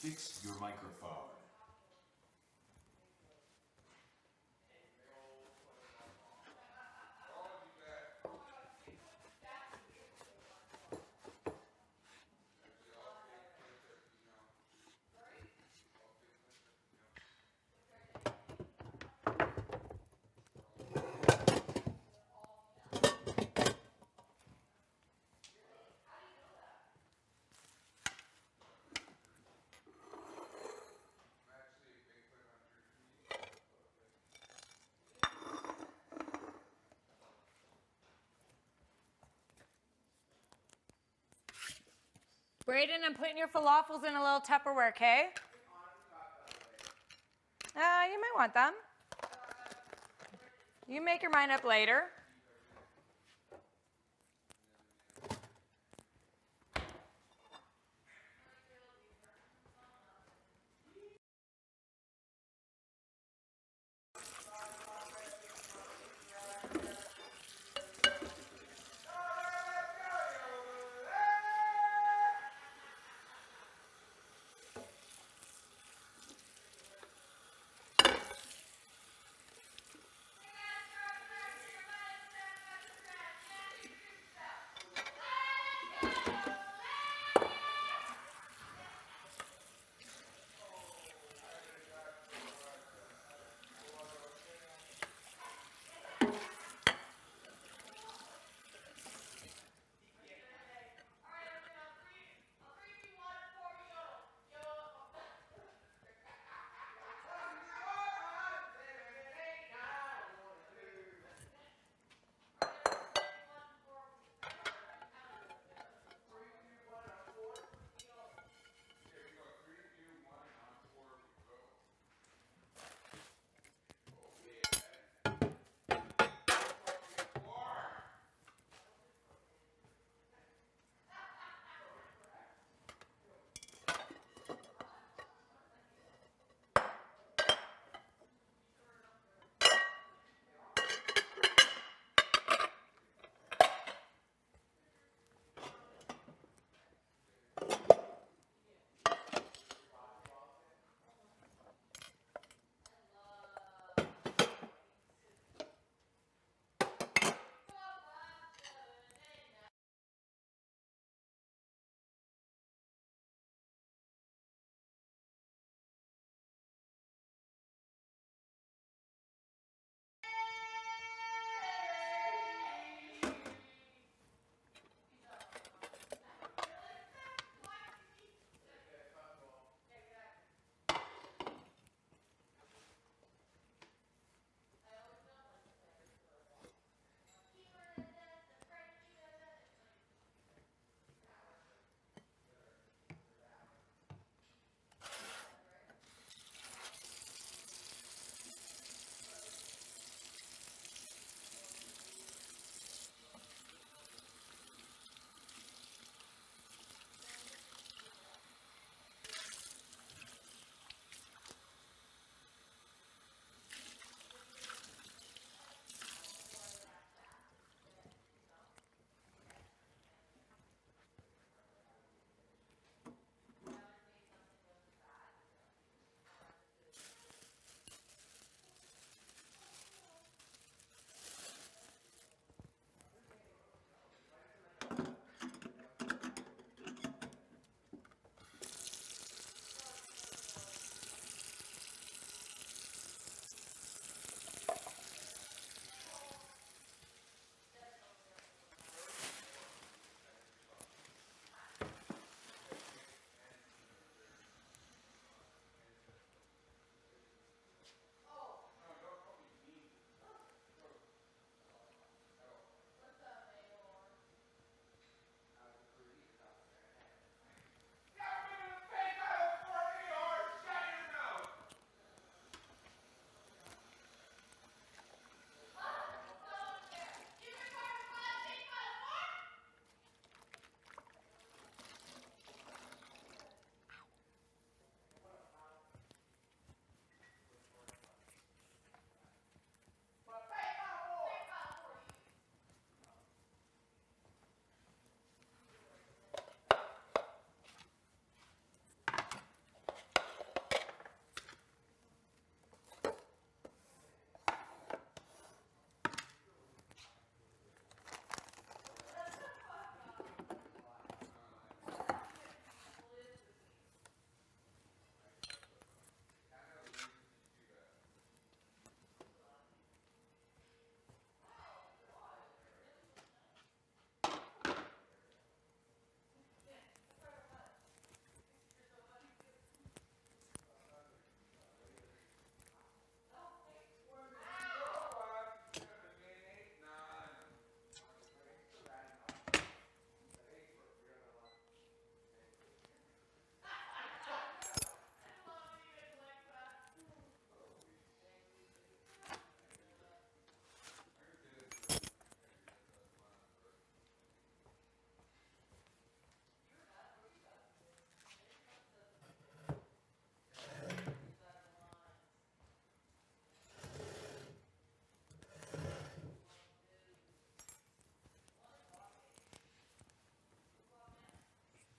Fix your microphone. Brayden, I'm putting your falafels in a little Tupperware, okay? You might want them. You make your mind up later.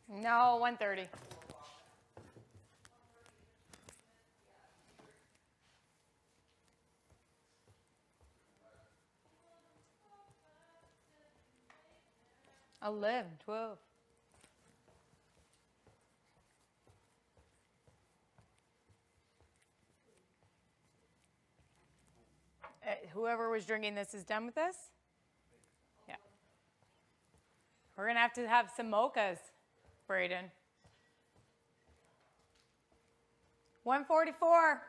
No, 1:30. $11, $12. Whoever was drinking this is done with this? Yeah. We're going to have some mochas, Braden. 144.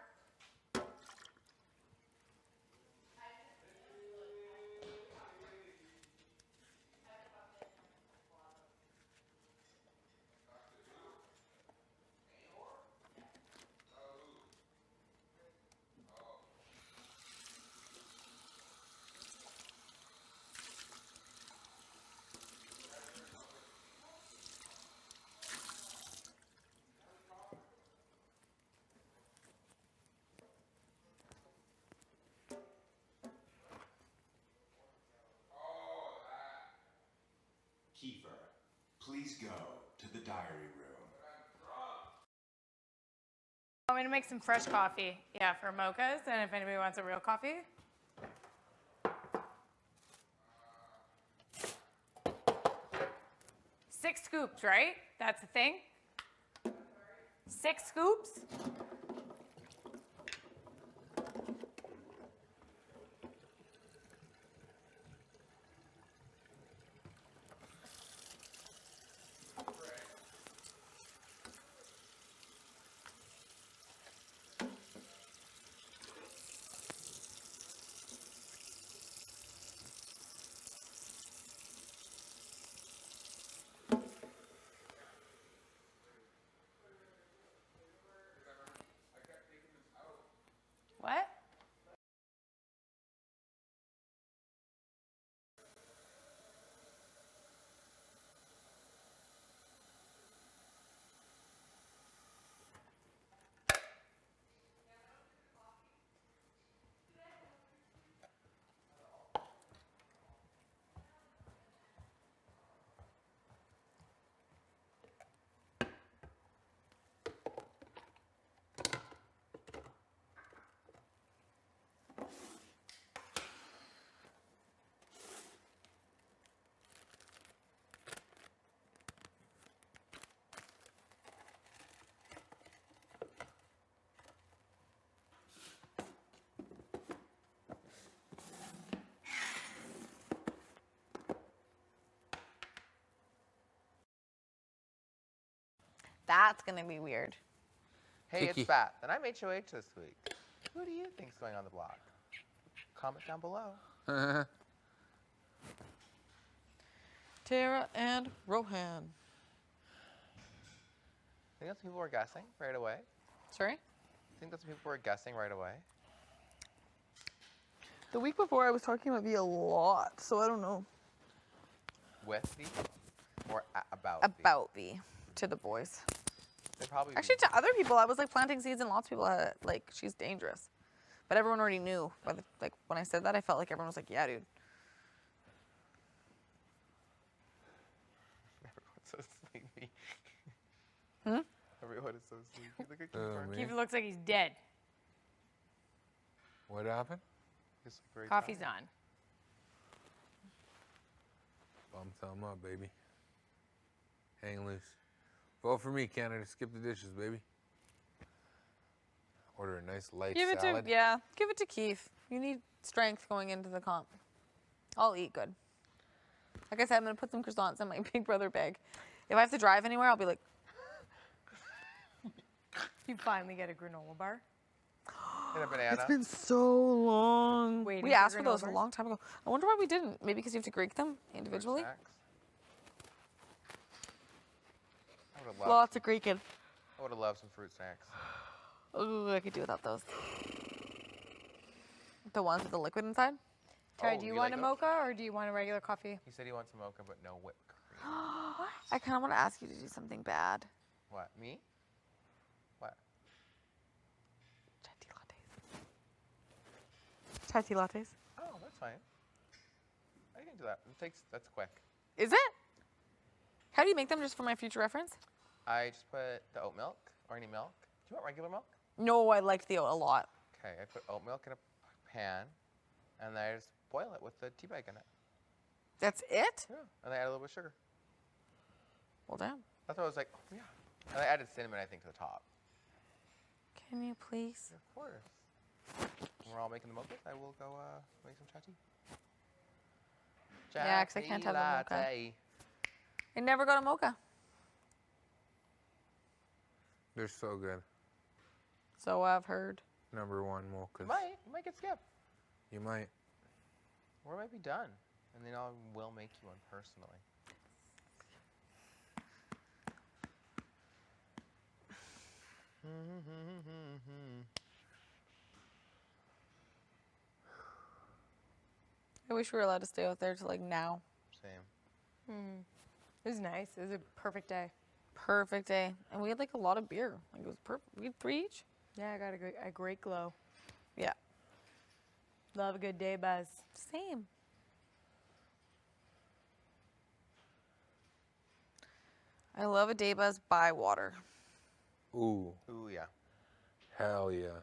Kiefer, please go to the diary room. I'm going to make some fresh coffee. Yeah, for mochas, and if anybody wants a real coffee. Six scoops, right? That's the thing? 6 scoops? What? That's going to be weird. Hey, it's Bat, and I'm HOH this week. Who do you think's going on the block? Comment down below. Tara and Rohan. I think that's people were guessing right away. Sorry? I think that's people were guessing right away. The week before I was talking about V a lot, so I don't know. With V or about V? About V to the boys. They probably Actually, to other people, I was like planting seeds, and lots of people had, like, she's dangerous. But everyone already knew. By the, like, when I said that, I felt like everyone was like, yeah, dude. Everyone's so sleepy. Hmm? Everyone is so sleepy. Look at Kiefer. Keith looks like he's dead. What happened? He's very Coffee's tired. on. Bum thumb up, baby. Hang loose. Vote for me, Canada. Skip the dishes, baby. Order a nice light Give it salad. to, yeah, give it to Keith. You need strength going into the comp. I'll eat good. Like I said, I'm going to put some croissants in my Big Brother bag. If I have to drive anywhere, I'll be like, You finally get a granola bar. And a banana. it's been so long. Waiting We for asked for those a granola long time ago. I wonder why we didn't. Maybe because you have to grate them individually. Snacks. I would have loved, Lots of Greeking. I would have loved some fruit snacks. Ooh, I could do without those. The ones with the liquid inside? Tara, Oh, do you you want like a those? mocha or do you want a regular coffee? He said he wants a mocha, but no whipped cream. I kind of want to ask you to do something bad. What? Me? What? Chai tea lattes. Oh, that's fine. I can do that. That's quick. Is it? How do you make them, just for my future reference? I just put the oat milk or any milk. Do you want regular milk? No, I liked the oat a lot. Okay, I put oat milk in a pan, and then I just boil it with the tea bag in it. That's it? Yeah, and I add a little bit of sugar. Well, damn. That's what I was like, oh, yeah. And I added cinnamon, I think, to the top. Can you please? Of course. When we're all making the mochas, I will go make some chai tea. Yeah, 'cause I can't have a mocha. latte. I never got a mocha. They're so good. So I've heard. Number one mochas. You might get skipped. You might. Or it might be done. And then I will make you one personally. I wish we were allowed to stay out there till like now. Same. It was nice. It was a perfect day. Perfect day. And we had like a lot of beer. Like it was perfect. We had 3 each. Yeah, I got a great glow. Yeah. Love a good day buzz. Same. I love a day buzz by water. Ooh. Ooh, yeah. Hell yeah.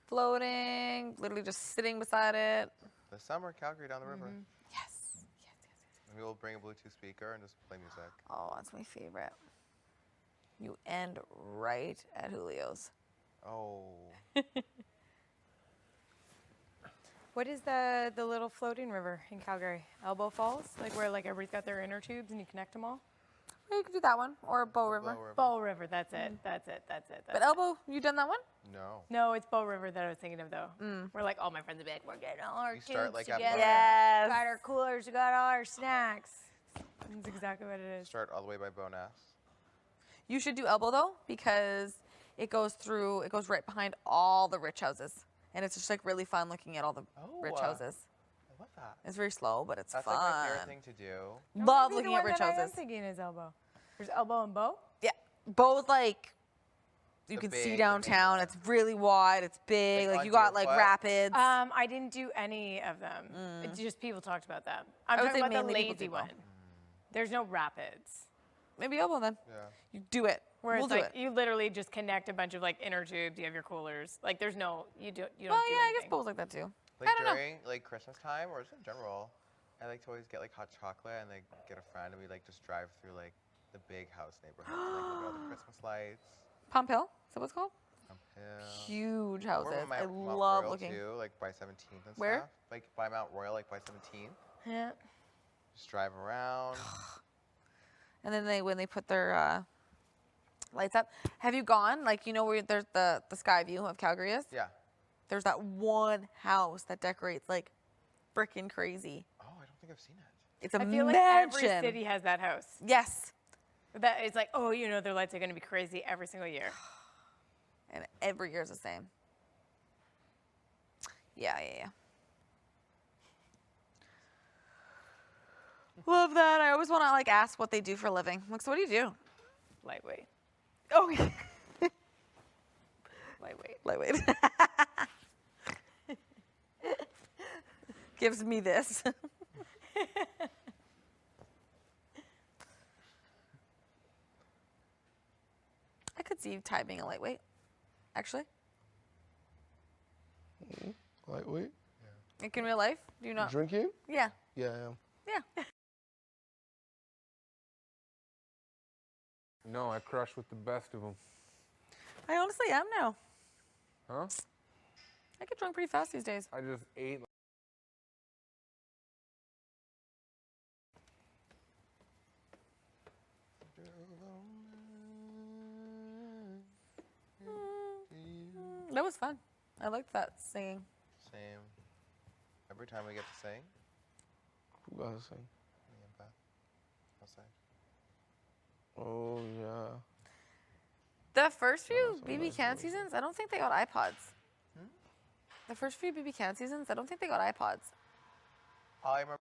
Floating, literally just sitting beside it. The summer, Calgary down the river. Yes. And we'll bring a Bluetooth speaker and just play music. Oh, that's my favorite. You end right at Julio's. Oh. What is the little floating river in Calgary? Elbow Falls? Like where like everybody's got their inner tubes and you connect them all? Or you could do that one, or Bow River. Bow River, that's it. That's it. But Elbow, you done that one? No. No, it's Bow River that I was thinking of though. We're like, all my friends would be like, we're getting all our You start, tubes like, at together. Bow. Yes. Got our coolers, we got all our snacks. That's exactly what it is. Start all the way by Bonas. You should do Elbow though, because it goes right behind all the rich houses. And it's just like really fun looking at all the rich houses. I love that. It's very slow, but it's That's fun. like my favorite thing to do. Love Maybe the looking at one rich that I am houses. thinking is Elbow. There's Elbow and Bow? Yeah, Bow's like, you The can big- see the main downtown. one. It's really wide. It's big. Like Like on you got like Deerfoot? rapids. I didn't do any of them. It's just people talked about them. I'm I would talking say about the mainly people lazy did though. one. There's no rapids. Maybe Elbow then. Yeah. You do it. Where we'll it's do like it. you literally just connect a bunch of like inner tubes. You have your coolers. Like there's no you don't Oh do yeah, I guess anything. Bow's like that too. Like I don't know. during like Christmas time or just in general, I like to always get like hot chocolate and like get a friend and we like just drive through like the big house neighborhood to like look at all the Christmas lights. Pump Hill? Is that what it's called? Hill. Huge Or houses. I Mount love Royal looking. too, like by 17th and Where? stuff. Like by Mount Royal, like by 17th. Yeah. Just drive around. And then when they put their lights up, have you gone? Like you know where there's the sky view of Calgary is? Yeah. There's that one house that decorates like freaking crazy. Oh, I don't think I've seen it. It's a I feel like mansion. every city has that house. Yes. That it's like, oh, you know, their lights are going to be crazy every single year. And every year's the same. Yeah. Love that. I always want to like ask what they do for a living. Like, so what do you do? Lightweight. Oh, yeah. Lightweight. Gives me this. I could see Ty being a lightweight, actually. Lightweight. Like in real life, do you not? Drinking? Yeah. Yeah, I am. Yeah. No, I crush with the best of them. I honestly am now. Huh? I get drunk pretty fast these days. I just ate. That was fun. I liked that singing. Same. Every time we get to sing, Who got to sing? me and Beth outside. Oh, yeah. The first few that's a BB nice Can voice. seasons, I don't think they got iPods. The first few BB Can seasons, I don't think they got iPods. I remember.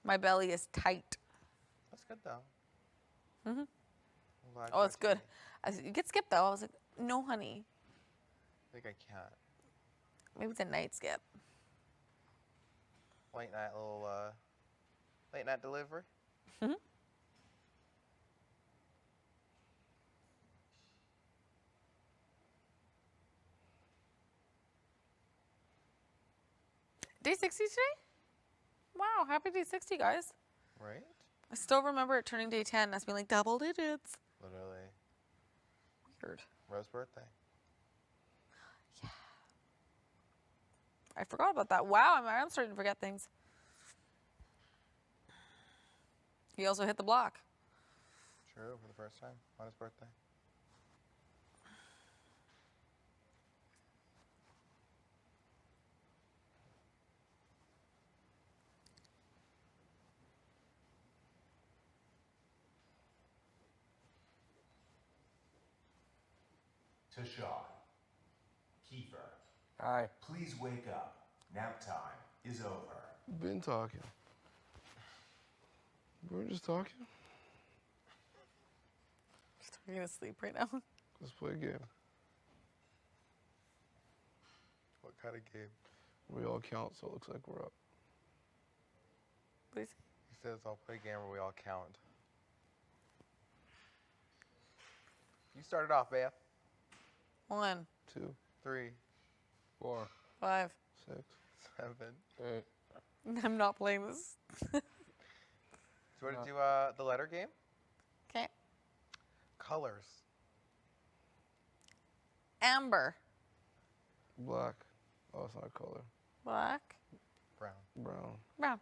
My belly is tight. That's good though. Mhm. I'm glad Oh, you it's got good. tea. I said, you get skip though. I was like, no, honey. I think I can't. Maybe it's a night skip. Late night little late night delivery. Mhm. Day 60 today? Wow, happy day 60, guys. Right? I still remember it turning day 10 and us being like double digits. Literally. Weird. Rose's birthday. I forgot about that. Wow, I'm starting to forget things. He also hit the block. True, for the first time on his birthday. Tashawn. Kiefer. Hi. Please wake up. Nap time is over. Been talking. We were just talking. You're going to sleep right now. Let's play a game. What kind of game? We all count, so it looks like we're up. Please. He says I'll play a game where we all count. You started off, Beth. 1, 2, 3, 4, 5. 6. 7. 8. I'm not playing this. Do you want to do the letter game? Okay. Colors. Amber. Black. Oh, it's not a color. Black. Brown. Brown. Brown.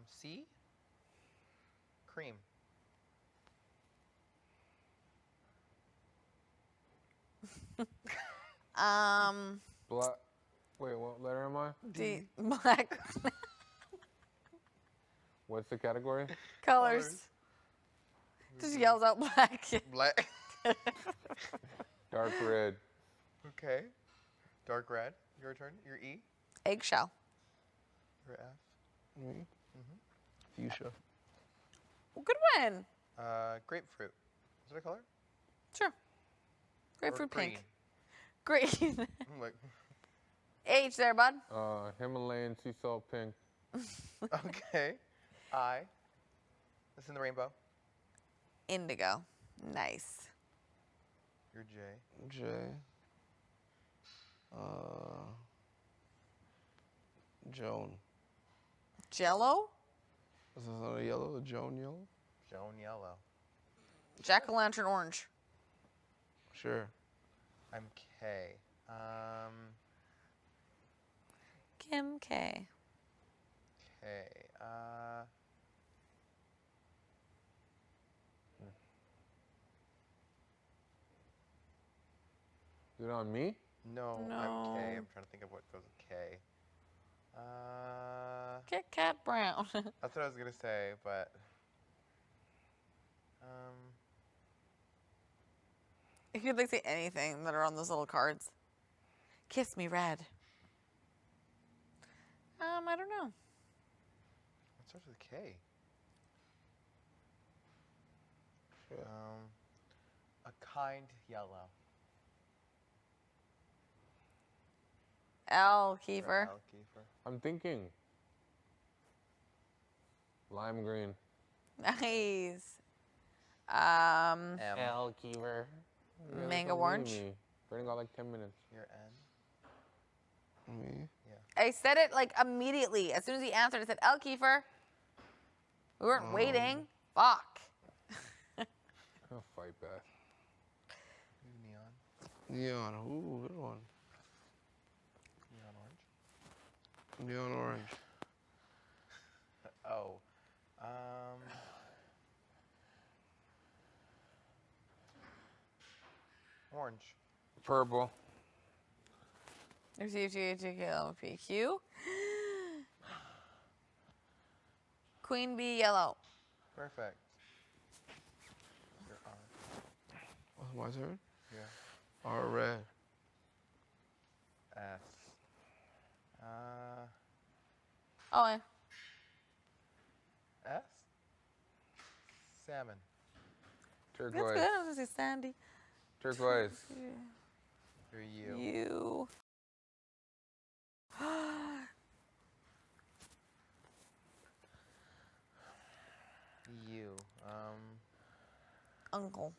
C. Cream. Black. Wait, what letter am I? D. Black. What's the category? Colors. Just yells out black. Black. Dark red. Okay. Dark red. Your turn. Your E. Eggshell. Your F. Me? Fuchsia. Well, good one. Grapefruit. Is it a color? Sure. Or Grapefruit green? pink. Green. I'm like, H there, bud. Himalayan sea salt pink. okay. I. This in the rainbow. Indigo. Nice. Your J. J. Joan. Jello. Is this not a yellow? A Joan yellow? Joan yellow. Jack-o'-lantern orange. Sure. I'm K. Kim K. K. Is it on me? No, I'm K. No. I'm trying to think of what goes with K. Kit Kat Brown. That's what I was gonna say, but If you'd like to say anything that are on those little cards. Kiss me red. I don't know. what starts with K? Sure. A kind yellow. L. Or Kiefer. L, Kiefer. I'm thinking. Lime green. Nice. M. L. Kiefer. Yeah, that's Mango not orange. me. Burning got like 10 minutes. Your N. Me? I said it like immediately. As soon as he answered, I said, L. Kiefer. We weren't waiting. Fuck. I'll fight back. Neon. Neon. Ooh, good one. Neon orange. Neon orange. Oh. Orange. Purple. There's UGHQLPQ. Queen bee yellow. Perfect. Your R. What's my turn? Yeah. R red. S. Oh, S? Salmon. Turquoise. That's good. I was gonna say Sandy. Turquoise. You're you. You. You. Uncle.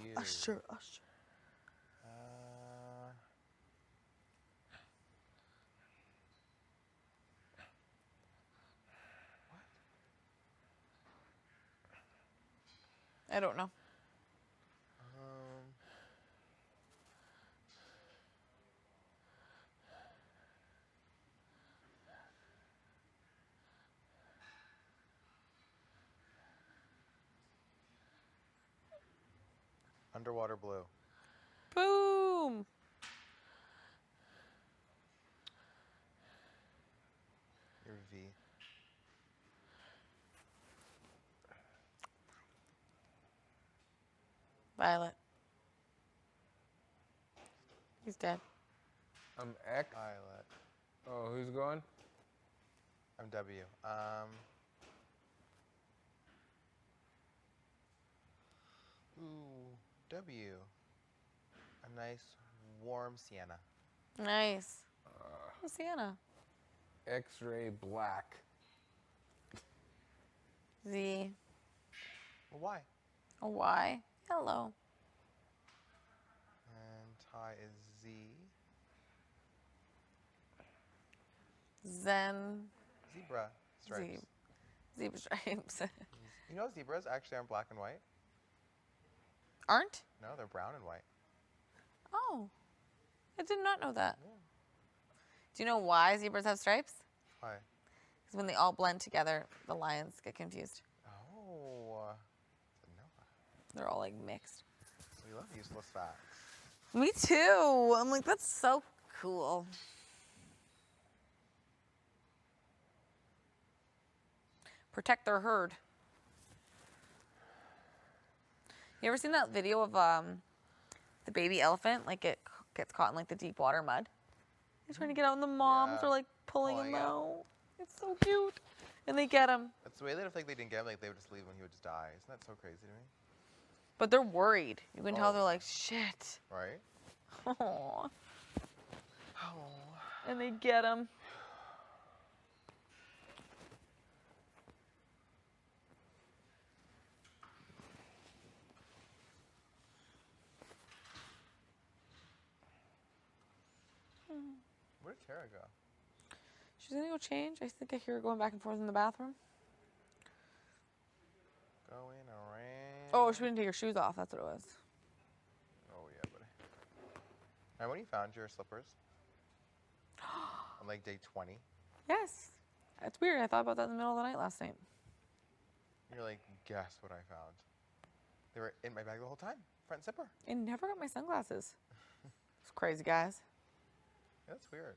You. Usher. I don't know. Underwater blue. Boom. You're V. Violet. He's dead. I'm X. Violet. Oh, who's going? I'm W. Ooh, W. A nice warm sienna. Nice. Oh, Sienna. X-ray black. Z. Well, why? A Y. Hello. And tie is Z. Zen. Zebra stripes. Zebra stripes. You know zebras actually aren't black and white? Aren't? No, they're brown and white. Oh. I did not know that. Yeah. Do you know why zebras have stripes? Why? Because when they all blend together, the lions get confused. Oh. No. They're all like mixed. We love useless facts. Me too. I'm like, that's so cool. Protect their herd. You ever seen that video of the baby elephant? Like it gets caught in like the deep water mud. They're trying to get out, and the moms Yeah. are like pulling him Pulling him. out. It's so cute. And they get him. That's the way that if like they didn't get him, like they would just leave him and he would just die. Isn't that so crazy to me? But they're worried. You can tell Oh. they're like, shit. Right? Aww. Oh. And they get him. Where did Tara go? She's gonna go change. I think I hear her going back and forth in the bathroom. Going around. Oh, she didn't take her shoes off. That's what it was. Oh yeah, buddy. Now, when you found your slippers on like day 20, Yes. It's weird. I thought about that in the middle of the night last night. you're like, guess what I found? They were in my bag the whole time, front zipper. I never got my sunglasses. It's crazy, guys. Yeah, that's weird.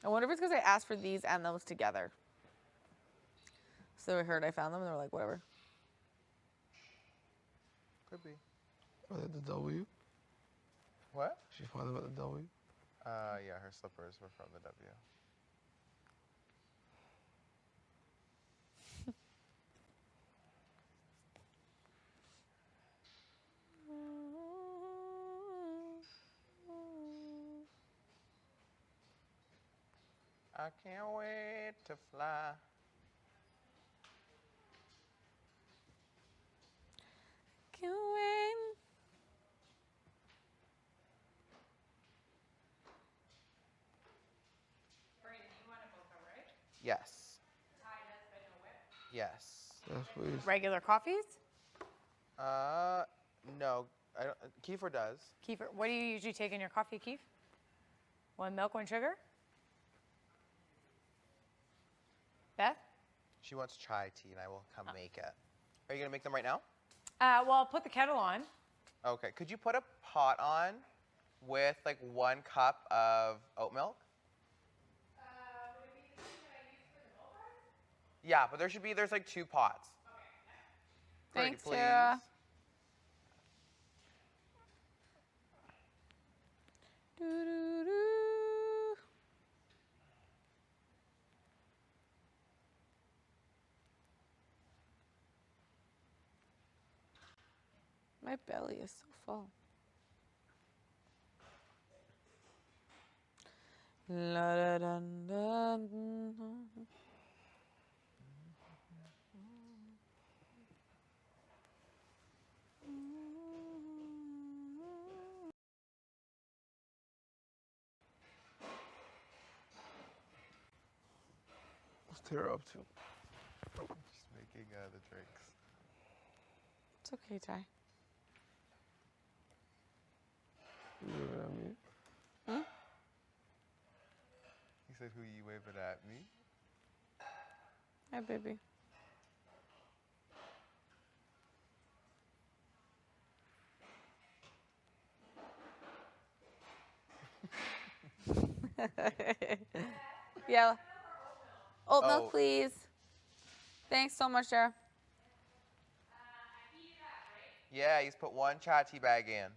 I wonder if it's because I asked for these and those together. So they heard I found them and they were like, whatever. Could be. Are they at the W? What? She found them at the W? Yeah, her slippers were from the W. I can't wait to fly. Can't wait. Yes. Yes. Yes, please. Regular coffees? No. I don't, Kiefer does. Kefir. What do you usually take in your coffee, Keef? One milk, one sugar? Beth? She wants chai tea, and I will come make it. Are you gonna make them right now? Well, I'll put the kettle on. Okay. Could you put a pot on with like 1 cup of oat milk? Would it be the same that I used for the milk bars? Yeah, but there's like 2 pots. Pretty Thanks, please. Tara. Doo-doo-doo. My belly is so full. La da dun dun dun. What's Tara up to? Just making the drinks. It's okay, Ty. You waving at me? He said, "Who you waving at me?" Hi, baby. Yeah. Oat milk, Oh. please. Thanks so much, Sarah. Yeah, he's put one chat tea bag in.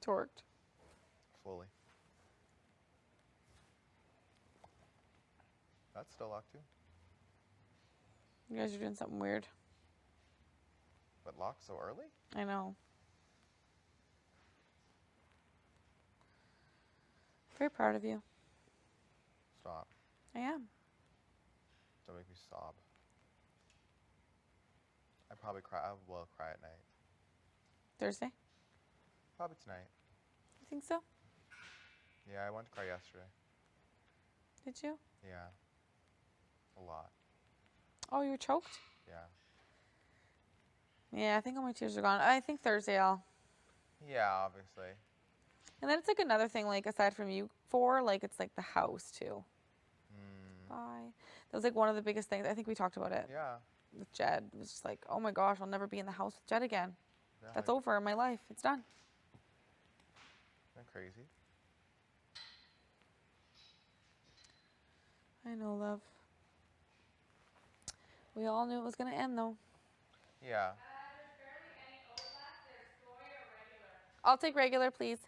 Torqued. Fully. That's still locked too. You guys are doing something weird. But locked so early? I know. Very proud of you. Stop. I am. Don't make me sob. I probably cry. I will cry at night. Thursday? Probably tonight. You think so? Yeah, I wanted to cry yesterday. Did you? Yeah. A lot. Oh, you were choked? Yeah. Yeah, I think all my tears are gone. I think Thursday I'll. Yeah, obviously. And then it's like another thing, like aside from you four, like it's like the house too. Bye. That was like one of the biggest things. I think we talked about it Yeah. with Jed. It was just like, oh my gosh, I'll never be in the house with Jed again. Yeah, That's like, over in my life. It's done. Isn't that crazy? I know, love. We all knew it was gonna end though. Yeah. I'll take regular, please.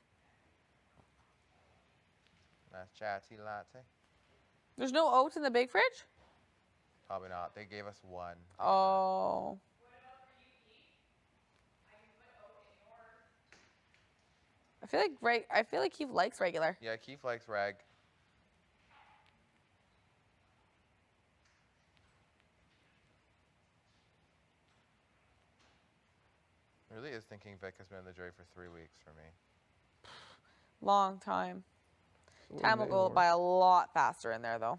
Nice chat tea latte. There's no oats in the big fridge? Probably not. They gave us one. Oh. I feel like he likes regular. Yeah, Keith likes reg. I really is thinking Vic has been in the jury for 3 weeks for me. Long time. So Time will what go they by a lot faster in there though.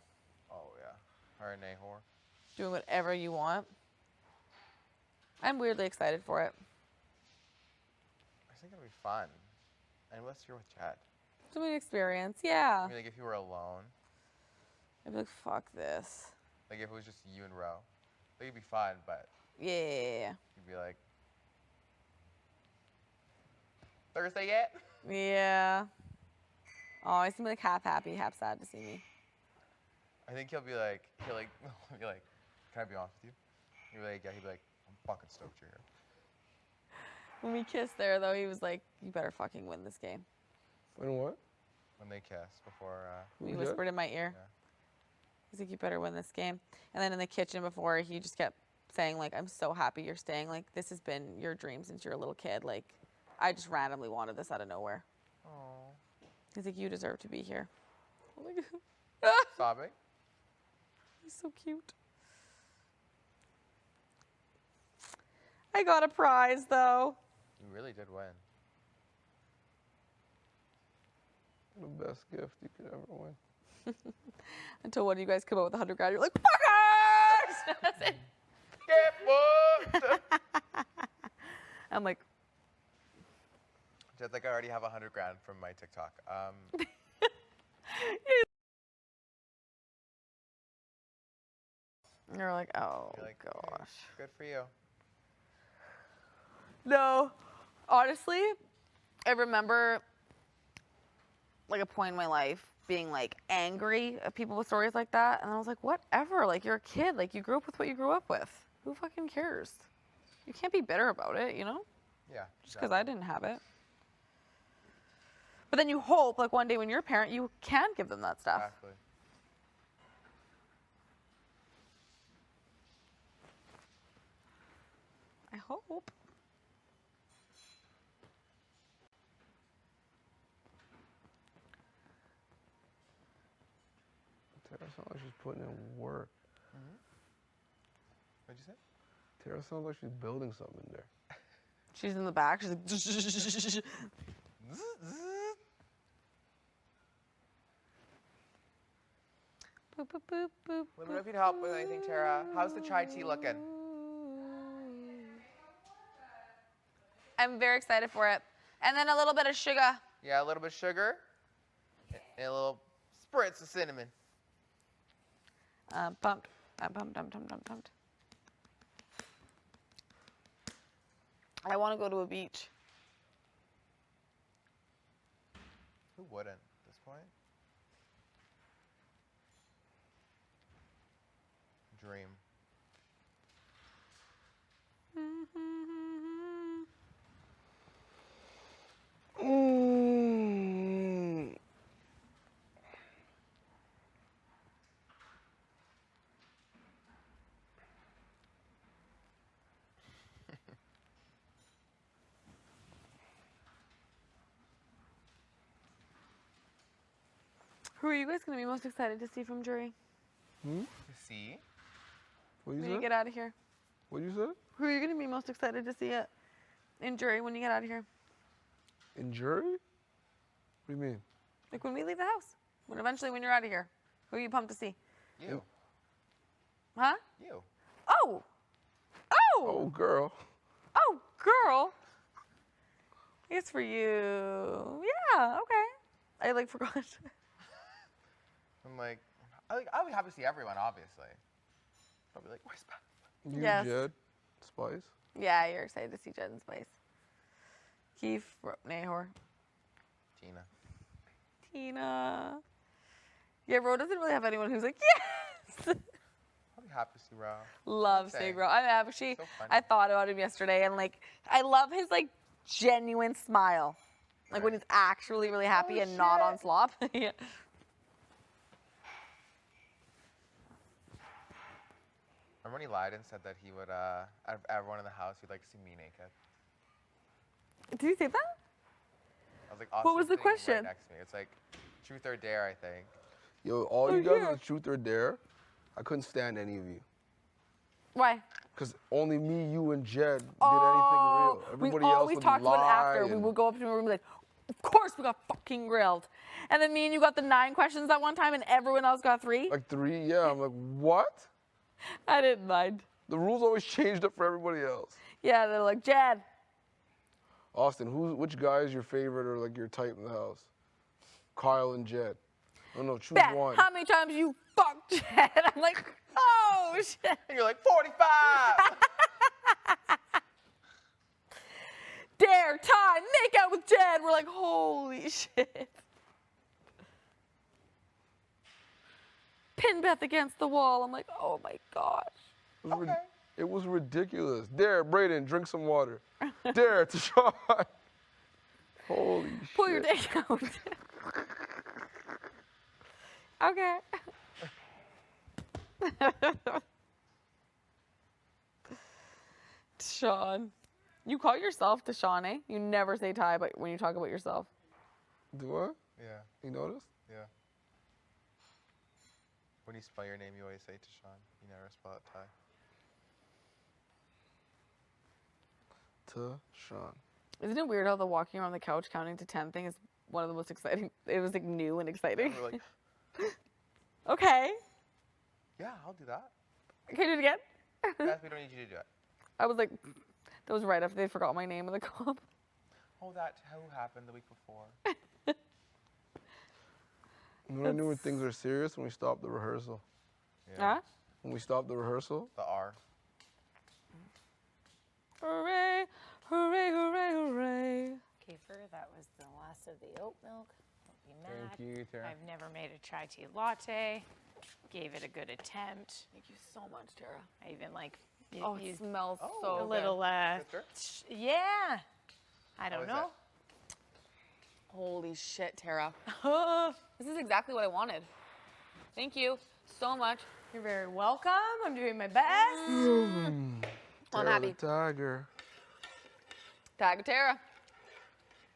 Oh, yeah. Her and Nahor. Doing whatever you want. I'm weirdly excited for it. I think it'll be fun. Unless you're with Chad. It's a new experience, yeah. I mean, like, if you were alone. I'd be like, fuck this. Like, if it was just you and Ro. Like, it'd be fun, but Yeah. you'd be like, Thursday yet? Yeah. Oh, he's gonna be like half happy, half sad to see me. I think he'll be like, he'll be like, can I be honest with you? He'll be like, yeah, he'll be like, I'm fucking stoked you're here. When we kissed there though, he was like, you better fucking win this game. When what? When they kiss before, He Yeah. whispered in my ear. Yeah. He's like, you better win this game. And then in the kitchen before, he just kept saying like, I'm so happy you're staying. Like, this has been your dream since you're a little kid. Like, I just randomly wanted this out of nowhere. Oh. He's like, you deserve to be here. I'm like, Sobbing? he's so cute. I got a prize though. You really did win. The best gift you could ever win. Until one of you guys come out with 100 grand, you're like, fuckers! That's it. Get booked! I'm like, Just like I already have 100 grand from my TikTok. you're like, oh You're like, okay, gosh. good for you. No, honestly, I remember like a point in my life being like angry at people with stories like that, and I was like, whatever. Like, you're a kid. Like, you grew up with what you grew up with. Who fucking cares? You can't be bitter about it, you know? Yeah. Just because I didn't have it. But then you hope, like, one day when you're a parent, you can give them that stuff. Exactly. I hope. Tara sounds like she's putting in work. What'd you say? Tara sounds like she's building something in there. She's in the back. She's like, boop, boop, boop, boop. Let me know if you need help with anything, Tara. How's the chai tea looking? I'm very excited for it. And then a little bit of sugar. Yeah, a little bit of sugar and a little spritz of cinnamon. Pumped. I'm pumped. I want to go to a beach. Who wouldn't at this point? Dream. Who are you guys going to be most excited to see from jury To see? What you when you said? get out of here? What you said? Who are you going to be most excited to see it in jury when you get out of here? In jury? What do you mean? Like when we leave the house. When you're out of here. Who are you pumped to see? You. Huh? You. Oh! Oh, girl. Oh, girl. It's for you. Yeah, okay. I like forgot. I'm like, I'll be happy to see everyone, obviously. I'll be like, where's Pat? You, Yes. Jed, Spice. Yeah, you're excited to see Jed and Spice. Keith, Nahor, Tina. Tina. Yeah, Ro doesn't really have anyone who's like, yes! I'll be happy to see Ro. Love Same. seeing Ro. I'm actually, So funny. I thought about him yesterday and like, I love his like genuine smile. Like when Right. he's actually really happy and not on slop. Yeah. Remember when he lied and said that he would, out of everyone in the house, he'd like to see me naked? Did you say that? I was like, What was Austin's the sitting question? Right next to me. It's like truth or dare, I think. Yo, all Oh, you guys yeah. are truth or dare. I couldn't stand any of you. Why? Because only me, you, and Jed did Oh, anything real. Everybody we else always would talked about it after. lie We and- would go up to him and be like, of course we got fucking grilled. And then me and you got the 9 questions that one time and everyone else got 3. Like 3, yeah. I'm like, what? I didn't mind. The rules always changed up for everybody else. Yeah, they're like, Jed. Austin, which guy is your favorite or like your type in the house? Kyle and Jed. I don't know, choose Beth, one. how many times you fucked Jed? I'm like, oh shit. And you're like, 45! Dare, time, make out with Jed. We're like, holy shit. Pin Beth against the wall. I'm like, oh my gosh. It was ridiculous. Dare, Brayden, drink some water. Dare, Tashawn. Holy shit. Pull your dick out. Okay. Sean. You call yourself Deshaun, eh? You never say Ty but when you talk about yourself. Do I? Yeah, You noticed? yeah. When you spell your name, you always say Tashawn. You never spell it Ty. Tashawn. Isn't it weird how the walking around the couch counting to 10 thing is one of the most exciting? It was like new and exciting. We're like, Okay. yeah, I'll do that. Can you do it again? Beth, we don't need you to do it. I was like, that was right after they forgot my name in the comp. Oh, that who happened the week before. You know, I knew when things are serious when we stopped the rehearsal. Yeah. Huh? When we stopped the rehearsal, The R. Hooray, hooray, hooray, hooray. Kiefer, that was the last of the oat milk. Don't be mad. Thank you, Tara. I've never made a chai tea latte. Gave it a good attempt. Thank you so much, Tara. I even like Oh, you- it smells Oh, so a okay. little, Sister? yeah. I don't is know. Holy shit, Tara. This is exactly what I wanted. Thank you so much. You're very welcome. I'm doing my best. I'm Tara happy. the tiger. Tag Tara.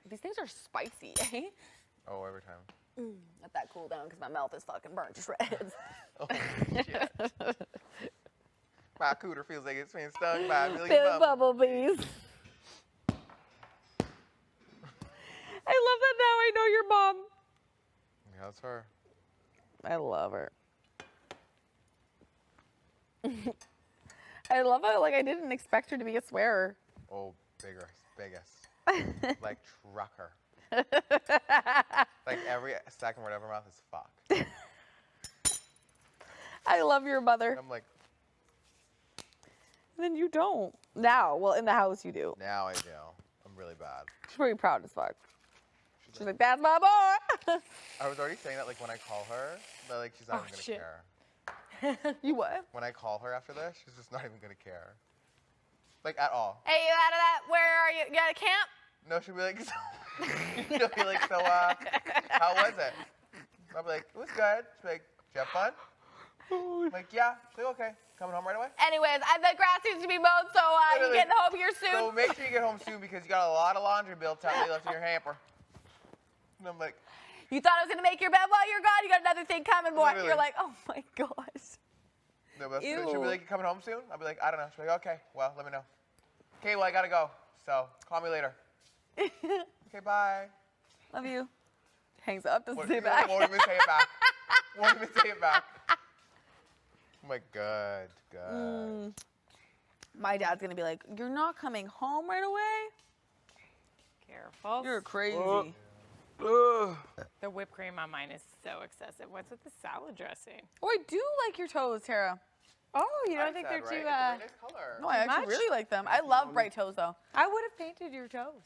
These things are spicy, eh? Oh, every time. Let that cool down because my mouth is fucking burnt to shreds. Oh, shit. My cooter feels like it's being stung by a million Big bubbles. bumblebees. I love that now I know your mom. Yeah, that's her. I love her. I love how, like, I didn't expect her to be a swearer. Oh, biggest. Like trucker. Like every second word out of her mouth is fuck. I love your mother. And I'm like, Then you don't. Now, well, in the house you do. now I do. I'm really bad. She's pretty proud as fuck. She's like, that's my boy. I was already saying that like when I call her, that like she's not Oh, even gonna shit. care. You what? When I call her after this, she's just not even gonna care. Like at all. Hey, you out of that? Where are you? You at a camp? No, she'll be like, she'll be like, so how was it? I'll be like, it was good. She'll be like, did you have fun? I'm like, yeah. She's like, okay. Coming home right away? Anyways, the grass needs to be mowed, so you Literally. getting home here soon? So make sure you get home soon because you got a lot of laundry built up left in your hamper. And I'm like, You thought I was gonna make your bed while you're gone? You got another thing coming, boy. Literally. You're like, oh my gosh. no, but she'll be Ew. like, you coming home soon? I'll be like, I don't know. She'll be like, okay, well, let me know. Okay, well, I gotta go. So call me later. Okay, bye. Love you. Hangs up, doesn't Won't say back. Won't even say it back. Won't even say it back. I'm like, good. My dad's gonna be like, you're not coming home right away? Careful. You're crazy. Ugh. The whipped cream on mine is so excessive. What's with the salad dressing? Oh, I do like your toes, Tara. Oh, you don't I think said, they're right? too, It's a very nice color. No, I actually much? really like them. I love bright toes, though. I would have painted your toes.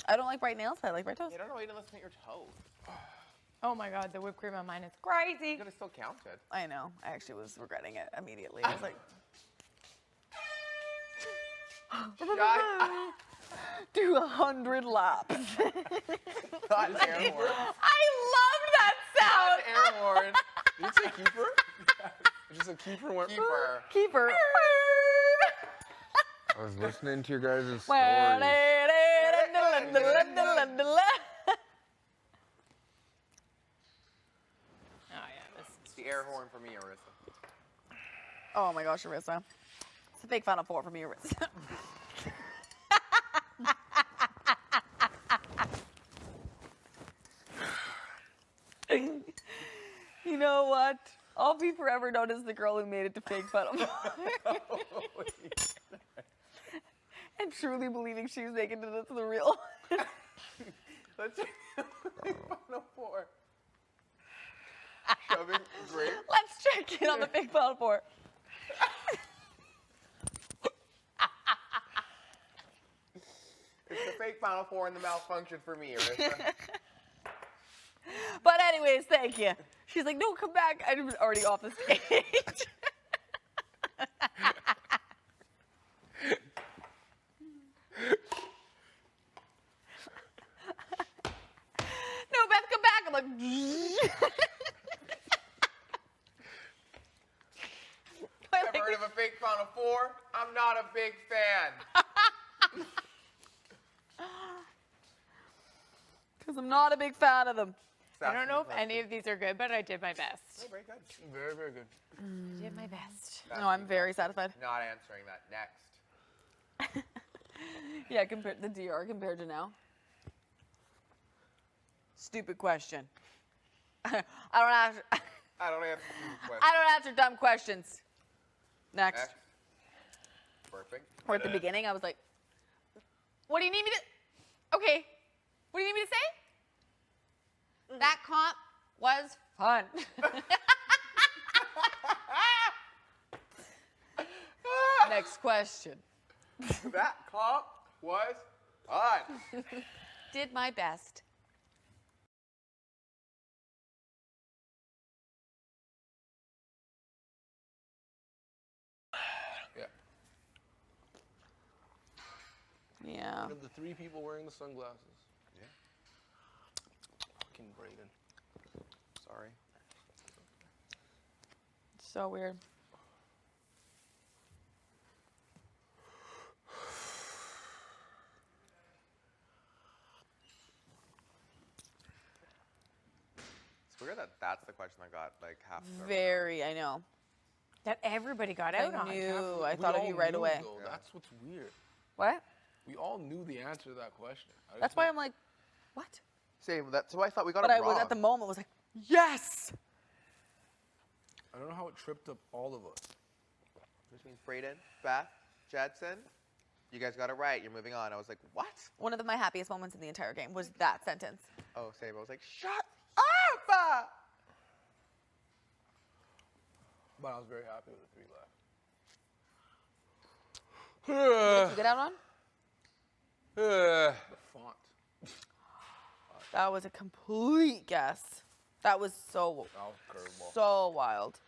I don't like bright nails, but I like bright toes. You don't know you didn't listen to your toes. Oh my God, the whipped cream on mine is crazy. You could have still counted. I know. I actually was regretting it immediately. I was like, do 100 laps. Not air horn. I love that sound. Air horn. Did you say keeper? Just a keeper went. Keeper. Keeper. I was listening to your guys' stories. Oh yeah, this It's the air horn for me, Arissa. Oh my gosh, Arissa. It's a fake Final Four for me, Arissa. You know what? I'll be forever known as the girl who made it to fake Final Four. And truly believing she was making it to the real. Let's check Final Four. Shoving grape. Let's check in on the fake Final Four. It's the fake Final Four and the malfunction for me, Arissa. But anyways, thank you. She's like, no, come back. I was already off the stage. No, Beth, come back. I'm like, Ever heard of a fake Final Four? I'm not a big fan. because I'm not a big fan of them. I don't know if any of these are good, but I did my best. Very good. Very, very good. I did my best. No, I'm very satisfied. Not answering that. Next. Yeah, compared the DR compared to now. Stupid question. I don't answer. I don't answer the question. I don't answer dumb questions. Next. Next. Perfect. Or at the beginning, I was like, "What do you need me to?" Okay. What do you need me to say? That comp was fun. Next question. That comp was fun. Did my best. Yeah. Yeah. One of the 3 people wearing the sunglasses. Yeah. Fucking Brayden. Sorry. So weird. It's weird that that's the question I got like half. of everyone. Very, I know. That everybody got out I on. knew. I We thought of all you right knew, away. Though. Yeah. That's what's weird. What? We all knew the answer to that question. That's why I'm like, what? Same. That's why I thought we got But it I wrong. was at the moment was like, yes. I don't know how it tripped up all of us. Which means Brayden, Beth, Jadson, you guys got it right. You're moving on. I was like, what? One of my happiest moments in the entire game was that sentence. Oh, same. I was like, shut up! But I was very happy with the 3 left. Did you get out on? The font. That was a complete guess. That was That was curveball. so wild.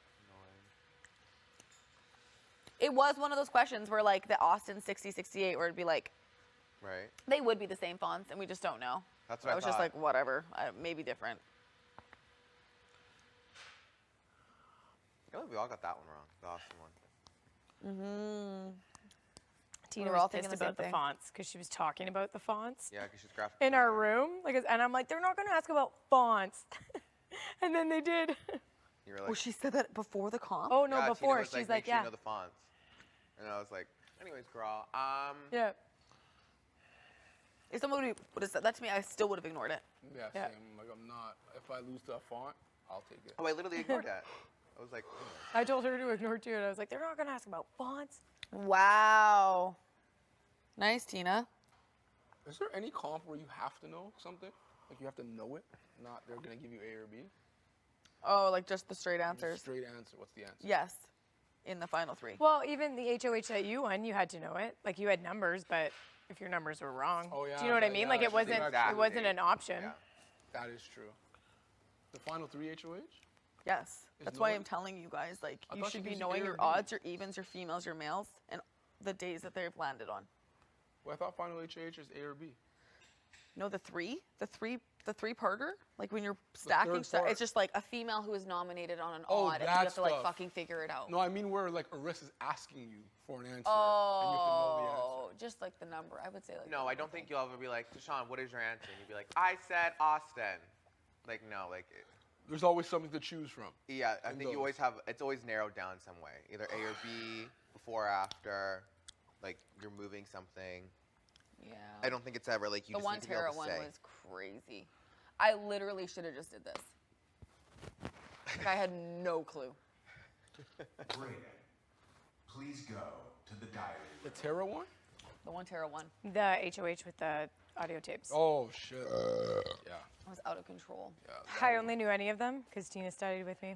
It was one of those questions where like the Austin 6068 where it'd be like, Right. they would be the same fonts and we just don't know. That's what I I was just thought. like, whatever, maybe different. I feel like we all got that one wrong. The Austin one. Tina were all was thinking pissed the same about the thing. fonts because she was talking about the fonts Yeah, because she's graphic. in our designer. room. Like, and I'm like, they're not going to ask about fonts. And then they did. You were Oh, like, she said that before the comp? Oh, no, yeah, Tina before. was She's make like, sure yeah. you know the fonts. And I was like, anyways, girl. Yeah. If somebody would have said that to me, I still would have ignored it. Yeah, Yeah. same. Like, I'm not. If I lose to a font, I'll take it. Oh, I literally ignored that. I was like, I told her to ignore too. And I was like, they're not going to ask about fonts. Wow. Nice, Tina. Is there any comp where you have to know something? Like, you have to know it? Not they're going to give you A or B? Oh, like just the straight Just answers. straight answer. What's the answer? Yes. In the final 3. Well, even the HOH that you won, you had to know it. Like, you had numbers, but if your numbers were wrong. Oh, yeah, Do you know what I but mean? yeah, Like, it that's wasn't, exactly it wasn't an option. yeah. That is true. The final 3 HOH? Yes. Is That's why knowing- I'm telling you guys, like, I you thought she should be gives you knowing A or your B. odds, your evens, your females, your males, and the days that they've landed on. Well, I thought final HOH is A or B. No, the three-parter, like when you're stacking third stuff, part. it's just like a female who is nominated on an Oh, odd, and you that have to like stuff. fucking figure it out. No, I mean where like Arissa's asking you for an answer, and you have to know the answer. Oh, just like the number. I would say like. no, I don't think you'll ever be like, Deshaun, what is your answer? And you'd be like, I said Austin. Like, no, like, There's always something to choose from. yeah, I In think you those. always have, it's always narrowed down some way. Either A or B, before or after, like, you're moving something. Yeah. I don't think it's ever like you The just one need to be able Tara to one say. was crazy. I literally should have just did this. Like I had no clue. Brayden, please go to the diary The room. Terra one? The one Tara one. The HOH with the audio tapes. Oh shit. Yeah. I was out of control. Yeah. I only knew any of them because Tina studied with me.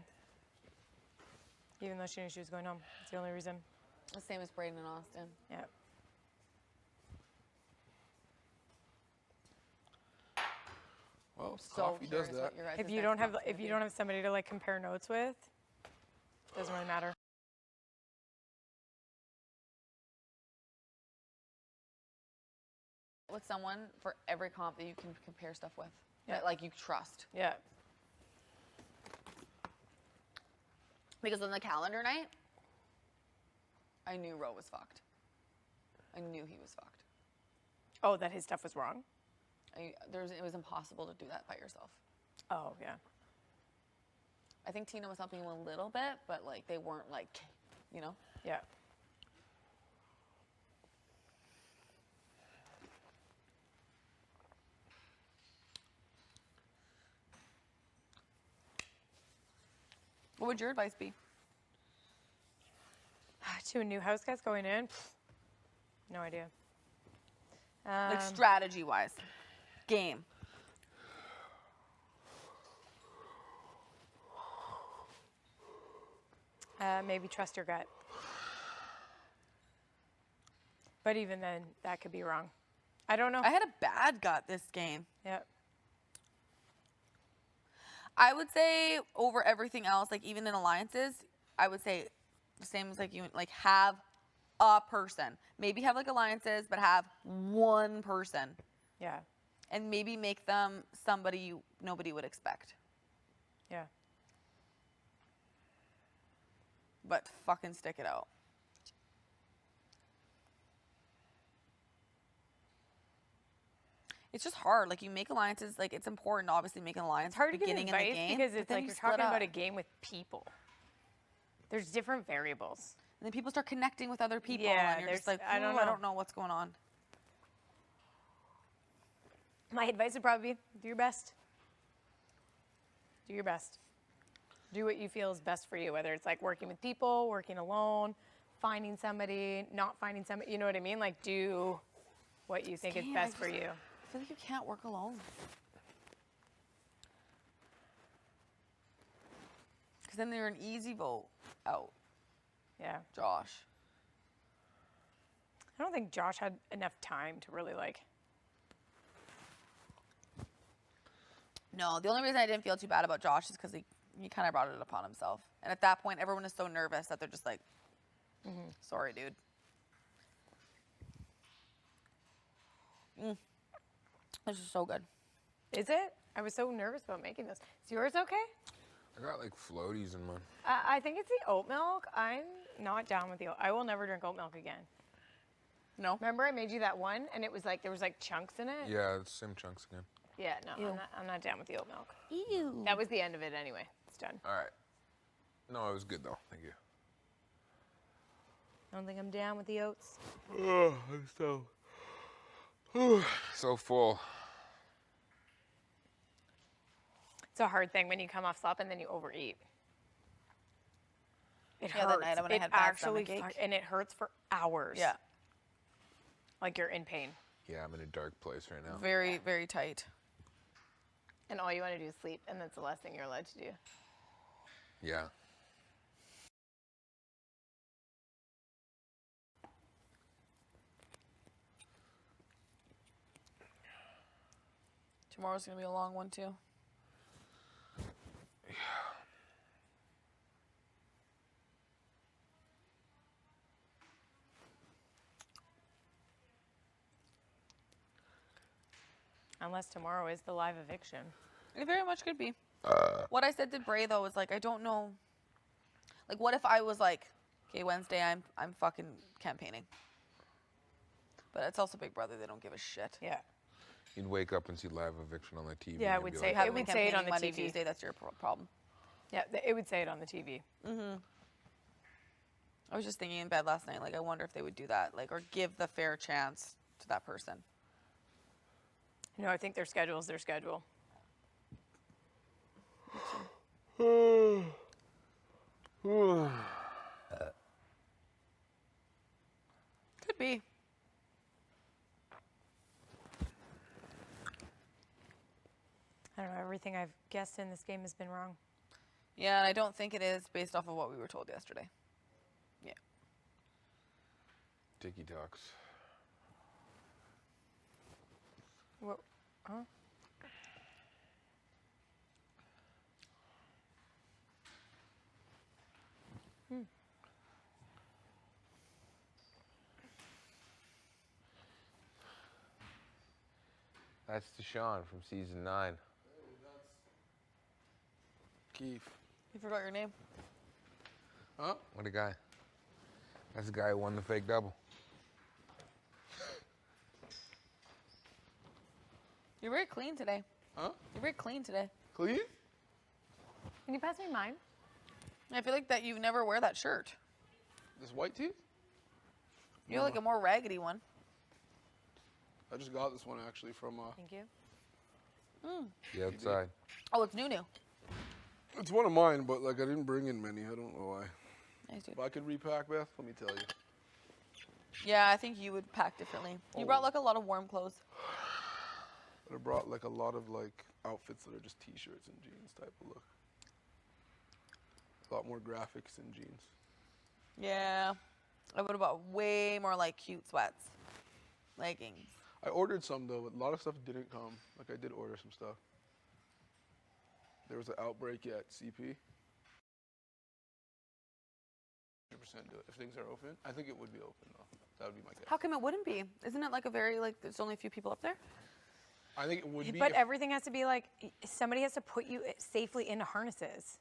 Even though she knew she was going home. That's the only reason. The same as Braden and Austin. Yeah. Well, So coffee does curious that. what your guys' If you next don't have comp's if gonna you be. don't have somebody to like compare notes with, doesn't really matter. With someone for every comp that you can compare stuff with. Yeah. That like you trust. Yeah. Because on the calendar night, I knew Ro was fucked. I knew he was fucked. Oh, that his stuff was wrong. It was impossible to do that by yourself. Oh yeah. I think Tina was helping him a little bit, but like they weren't like, you know. Yeah. What would your advice be? To a new house guys going in, no idea. Like strategy wise, game. Maybe trust your gut. But even then, that could be wrong. I don't know. I had a bad gut this game. Yeah. I would say over everything else, like even in alliances, I would say the same as like you, like have a person. Maybe have like alliances, but have one person. Yeah. And maybe make them somebody nobody would expect. Yeah. But fucking stick it out. It's just hard. Like, you make alliances. Like, it's important to obviously make an alliance It's hard to give beginning in the advice game. because but it's then like you you're split talking about up. a game with people. There's different variables. And then people start connecting with other people. Yeah, And you're just there's- like, I don't "Ooh, I know." don't know what's going on. My advice would probably be do your best. Do your best. Do what you feel is best for you, whether it's like working with people, working alone, finding somebody, not finding somebody. You know what I mean? Like, do what you think is Can't, best for you. I feel like you can't work alone. Because then they're an easy vote out, Yeah. Josh. I don't think Josh had enough time to really like. No, the only reason I didn't feel too bad about Josh is because he kind of brought it upon himself. And at that point, everyone is so nervous that they're just like, sorry, dude. This is so good. Is it? I was so nervous about making this. Is yours okay? I got like floaties in mine. I think it's the oat milk. I'm not down with the oat. I will never drink oat milk again. No? Remember I made you that one and it was like, there was like chunks in it? Yeah, it's same chunks again. Yeah, no, Ew. I'm not down with the oat milk. Ew. That was the end of it anyway. It's done. All right. No, it was good though. Thank you. I don't think I'm down with the oats. Oh, I'm so full. It's a hard thing when you come off slop and then you overeat. It Yeah, that hurts. night when I It had bad actually stomachache. and it hurts for hours. Yeah. Like you're in pain. Yeah, I'm in a dark place right now. Very, very tight. And all you want to do is sleep, and that's the last thing you're allowed to do. Yeah. Tomorrow's going to be a long one, too. Unless tomorrow is the live eviction. It very much could be. What I said to Bray, though, was like, I don't know. Like, what if I was like, okay, Wednesday, I'm fucking campaigning. But it's also Big Brother. They don't give a shit. Yeah. You'd wake up and see live eviction on the TV. Yeah, I and would be say- like, Haven't would been say it on campaigning the Monday, TV. Tuesday. That's your problem. Yeah, it would say it on the TV. I was just thinking in bed last night, like, I wonder if they would do that, like, or give the fair chance to that person. No, I think their schedule is their schedule. Could be. I don't know. Everything I've guessed in this game has been wrong. Yeah, and I don't think it is based off of what we were told yesterday. Yeah. Tiki talks. What? Huh? That's Deshaun from season 9. Keith. You forgot your name? Huh? What a guy. That's the guy who won the fake double. You're very clean today. Huh? You're very clean today. Cleve? Can you pass me mine? I feel like that you never wear that shirt. This white tee? You have like a more raggedy one. I just got this one actually from. Thank you. The outside. Oh, it's new. It's one of mine, but like I didn't bring in many. I don't know why. Nice, dude. If I could repack, Beth, let me tell you. Yeah, I think you would pack differently. You brought like a lot of warm clothes. But I brought like a lot of like outfits that are just t-shirts and jeans type of look. A lot more graphics in jeans. Yeah. I would have bought way more like cute sweats. Leggings. I ordered some though, but a lot of stuff didn't come. Like I did order some stuff. There was an outbreak at CP. do it if things are open. I think it would be open though. That would be my guess. How come it wouldn't be? Isn't it like a very like there's only a few people up there? I think it would be. But if- everything has to be like, somebody has to put you safely into harnesses.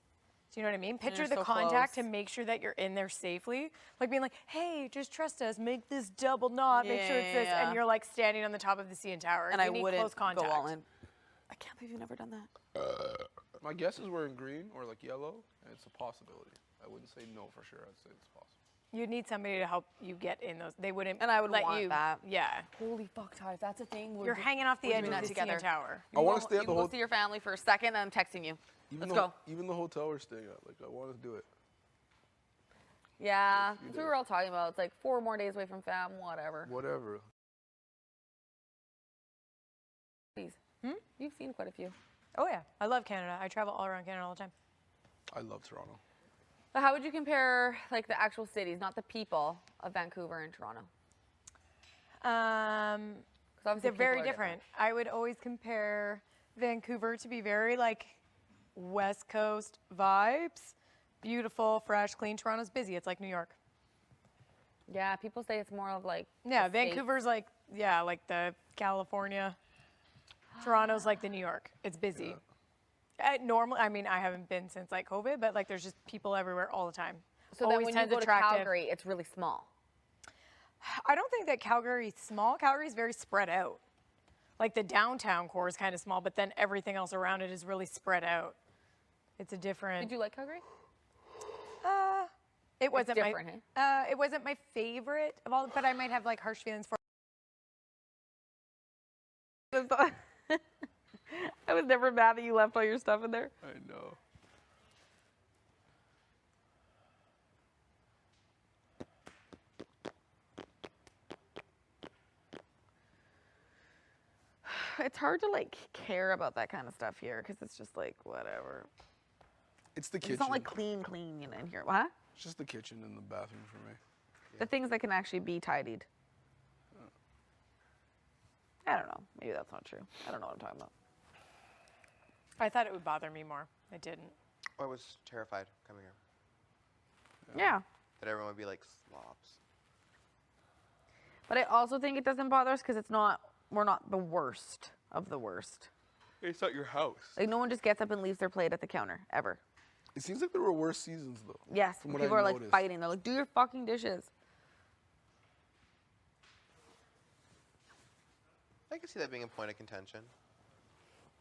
Do you know what I mean? Picture the so contact close. to make sure that you're in there safely. Like being like, hey, just trust us, make this double knot, make sure it's this. Yeah. And you're like standing on the top of the CN Tower. And you I need wouldn't close contact. go all in. I can't believe you've never done that. My guess is we're in green or like yellow, and it's a possibility. I wouldn't say no for sure. I'd say it's possible. You'd need somebody to help you get in those. They wouldn't And I would let want you. that. Yeah. Holy fuck, Ty, if that's a thing. You're hanging off the we're edge doing of that the together. CN Tower. I want to You stay at the can go whole. see your family for a second, and I'm texting you. Let's go. Even the hotel we're staying at, like I want to do it. Yeah, You that's do. what we were all talking about. It's like 4 more days away from fam, whatever. Whatever. Please. You've seen quite a few. Oh yeah, I love Canada. I travel all around Canada all the time. I love Toronto. So how would you compare like the actual cities, not the people, of Vancouver and Toronto? 'Cause obviously They're very people are different. I would always compare Vancouver to be very like West Coast vibes, beautiful, fresh, clean. Toronto's busy. It's like New York. Yeah, people say it's more of like Yeah, the States. Vancouver's like like the California. Toronto's like the New York. It's busy. Normally, I mean, I haven't been since like COVID, but like there's just people everywhere all the time. So then Always when you tons go to attractive. Calgary, it's really small. I don't think that Calgary's small. Calgary's very spread out. Like the downtown core is kind of small, but then everything else around it is really spread out. It's a different. Did you like Calgary? It wasn't different, it wasn't my favorite of all, but I might have like harsh feelings for. I was never mad that you left all your stuff in there. I know. It's hard to like care about that kind of stuff here because it's just like whatever. It's the kitchen. It's not like clean, you know, in here. What? It's just the kitchen and the bathroom for me. The things that can actually be tidied. I don't know. Maybe that's not true. I don't know what I'm talking about. I thought it would bother me more. It didn't. I was terrified coming here Yeah. that everyone would be like slobs. But I also think it doesn't bother us because we're not the worst of the worst. It's not your house. Like no one just gets up and leaves their plate at the counter ever. It seems like there were worse seasons though. Yes, From what people I are like noticed. fighting. They're like, do your fucking dishes. I can see that being a point of contention.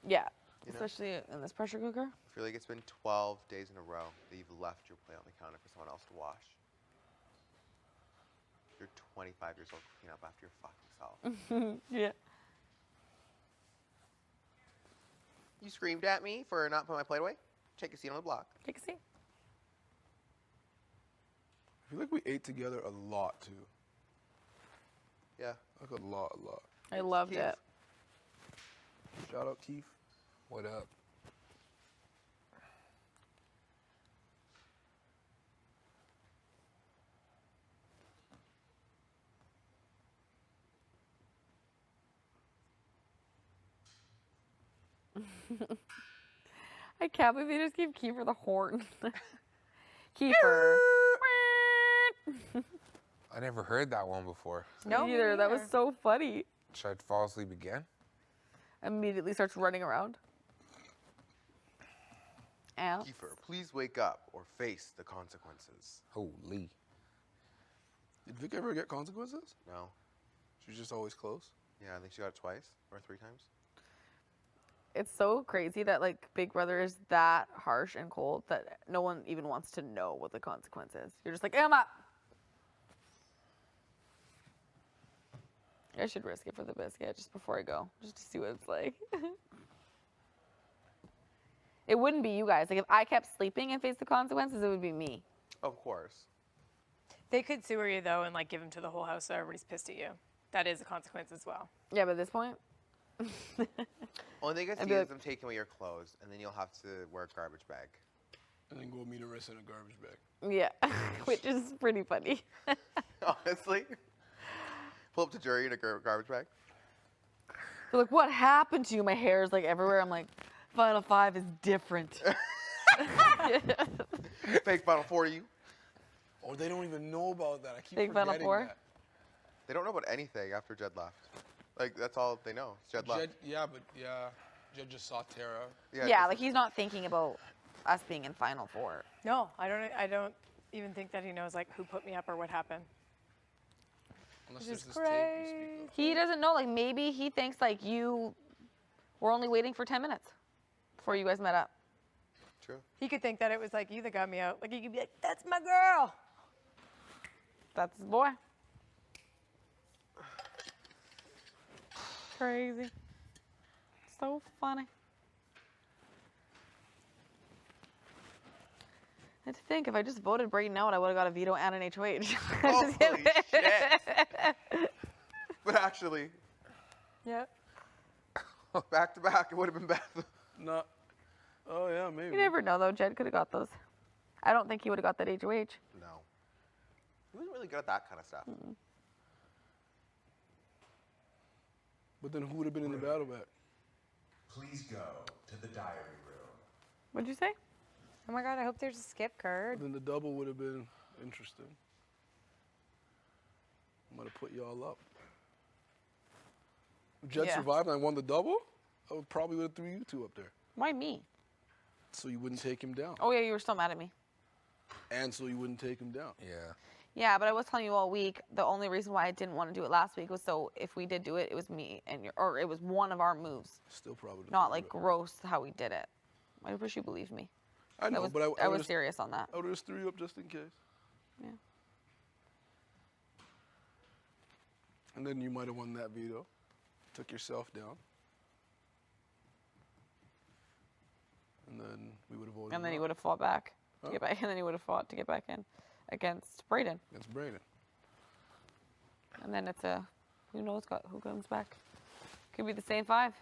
Yeah, You know? especially in this pressure cooker. I feel like it's been 12 days in a row that you've left your plate on the counter for someone else to wash. You're 25 years old clean up after your fucking self. Yeah. You screamed at me for not putting my plate away? Take a seat on the block. Take a seat. I feel like we ate together a lot too. Yeah. Like a lot. I loved Keith. it. Shout out Keith. What up? I can't believe they just gave Kiefer the horn. Kiefer. I never heard that one before. No, me Either. That was neither. so funny. Should I fall asleep again? Immediately starts running around. Ow. Kiefer, please wake up or face the consequences. Holy. Did Vic ever get consequences? No. She's just always close. Yeah, I think she got it twice or 3 times. It's so crazy that like Big Brother is that harsh and cold that no one even wants to know what the consequence is. You're just like, Emma. I should risk it for the biscuit just before I go, just to see what it's like. It wouldn't be you guys. Like if I kept sleeping and faced the consequences, it would be me. Of course. They could sewer you though and like give them to the whole house so everybody's pissed at you. That is a consequence as well. Yeah, but at this point, Only thing I I'd see be is like- them taking away your clothes, and then you'll have to wear a garbage bag. And then go meet Arissa in a garbage bag. yeah, which is pretty funny. Honestly. Pull up to jury in a garbage bag. They're like, what happened to you? My hair is like everywhere. I'm like, Final 5 is different. Fake Final 4 to you. Oh, they don't even know about that. I keep Big Final forgetting Four? that. They don't know about anything after Jed left. Like, that's all they know. Jed left. Jed just saw Tara. Yeah, just- like he's not thinking about us being in Final Four. No, I don't even think that he knows like who put me up or what happened. Unless This there's is this tape you speak of. He doesn't know. Like maybe he thinks like you were only waiting for 10 minutes before you guys met up. True. He could think that it was like you that got me out. Like he could be like, "That's my girl." That's his boy. Crazy. So funny. And to think, if I just voted Brayden out, I would have got a veto and an HOH. Holy shit. But actually, Yep. back to back, it would have been better. No. Oh yeah, maybe. You never know, though. Jed could have got those. I don't think he would have got that HOH. No. He wasn't really good at that kind of stuff. But then who would have been in the battle back? Please go to the diary room. What'd you say? Oh my God, I hope there's a skip card. Then the double would have been interesting. Might have put y'all up. If Jed Yeah. survived and I won the double, I would probably would have threw you two up there. Why me? So you wouldn't take him down. Oh, yeah, you were still mad at me. And so you wouldn't take him down. Yeah. Yeah, but I was telling you all week, the only reason why I didn't want to do it last week was so if we did do it, it was me and or it was one of our moves. Still probably would've Not threw like you up. gross how we did it. I wish you believed me. I know, but I I was would've- serious on that. I would have just threw you up just in case. Yeah. And then you might have won that veto. Took yourself down. And then we would have voted And then him he out would have fought back to Huh? get back, and then he would have fought to get back in against Brayden. against Brayden. And then it's a who knows who comes back. Could be the same five.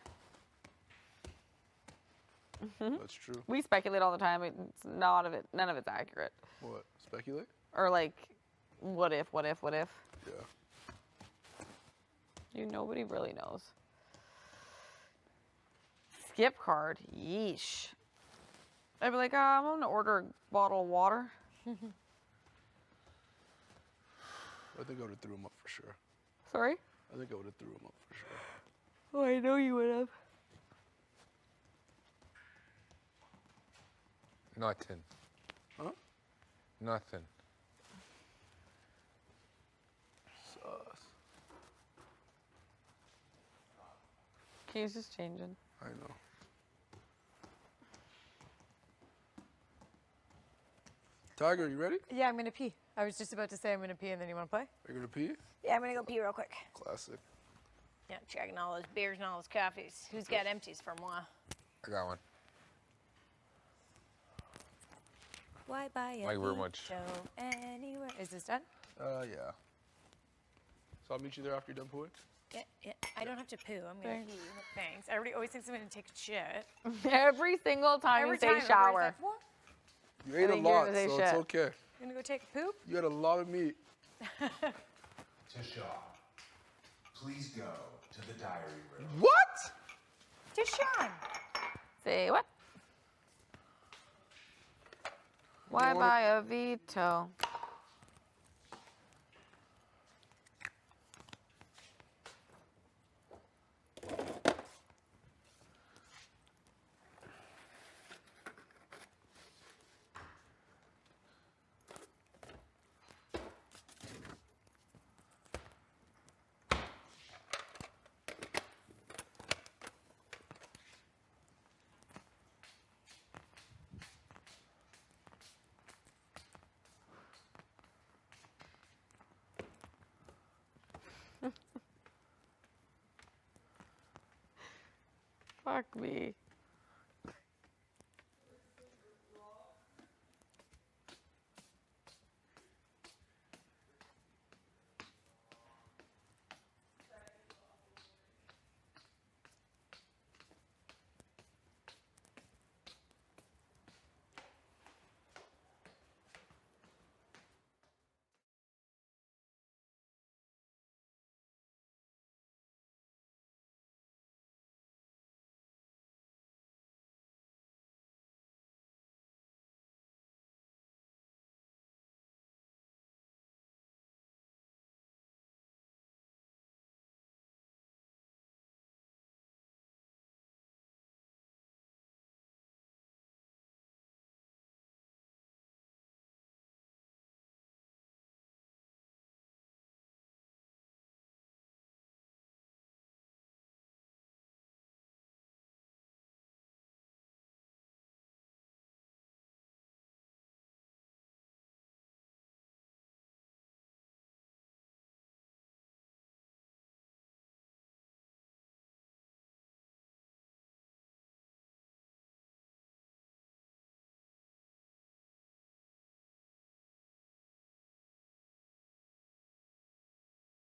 That's true. We speculate all the time. It's none of it's accurate. What? Speculate? Or like, what if? Yeah. Nobody really knows. Skip card, yeesh. I'd be like, I'm gonna order a bottle of water. I think I would have threw him up for sure. Sorry? I think I would have threw him up for sure. Oh, I know you would have. Nothing. Huh? Nothing. Sus. He's just changing. I know. Tiger, you ready? Yeah, I'm gonna pee. I was just about to say I'm gonna pee, and then you wanna play? Are you gonna pee? Yeah, I'm gonna go pee real quick. Classic. Yeah, checking all those beers and all those coffees. Who's got empties for moi? I got one. Why buy a Thank you very much. Vito anywhere? Is this done? Yeah. So I'll meet you there after you're done pooing? Yeah. I don't have to poo. I'm gonna Thanks. pee. Thanks. Everybody always thinks I'm gonna take a shit. Every single time Every you say time, everybody's shower. like, what? You ate a think you're lot, gonna say so it's shit. okay. You gonna go take a poop? You had a lot of meat. Tashawn, please go to the diary room. What? Deshaun. Say what? Why wanna- buy a veto? Fuck me.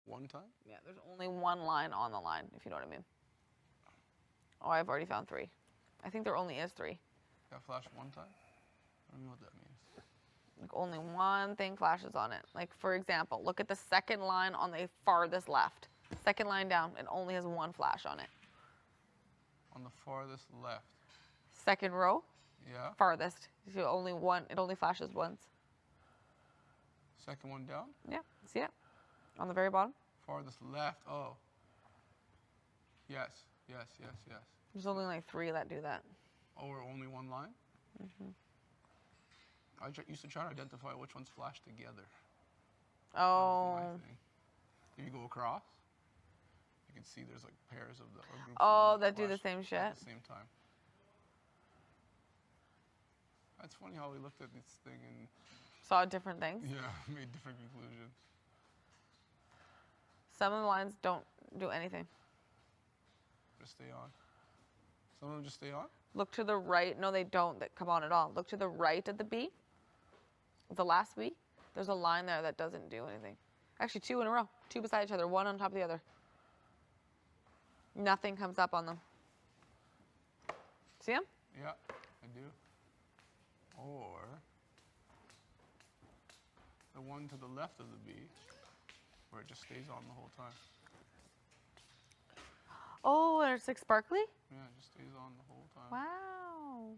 One time? Yeah, there's only one line on the line, if you know what I mean. Oh, I've already found 3. I think there only is 3. Got flashed one time? I don't know what that means. Like only one thing flashes on it. Like for example, look at the second line on the farthest left. Second line down, it only has one flash on it. On the farthest left. Second row, Yeah. farthest. So only one, it only flashes once. Second one down. Yeah, see it? On the very bottom. Farthest left. Oh. Yes. Yes. Yes. Yes. There's only like 3 that do that. Oh, or only one line? I used to try to identify which ones flash together. That was Oh. my thing. If you go across, you can see there's like pairs of the or groups Oh, of them that do the flash same shit? at the same time. That's funny how we looked at this thing and Saw different things. made different conclusions. Some of the lines don't do anything. Just stay on. Some of them just stay on. Look to the right. No, they don't that come on at all. Look to the right of the B. The last B. There's a line there that doesn't do anything. Actually, 2 in a row. 2 beside each other. One on top of the other. Nothing comes up on them. See them? Yeah, I do. Or the one to the left of the B, where it just stays on the whole time. Oh, and it's like sparkly? Yeah, it just stays on the whole time. Wow.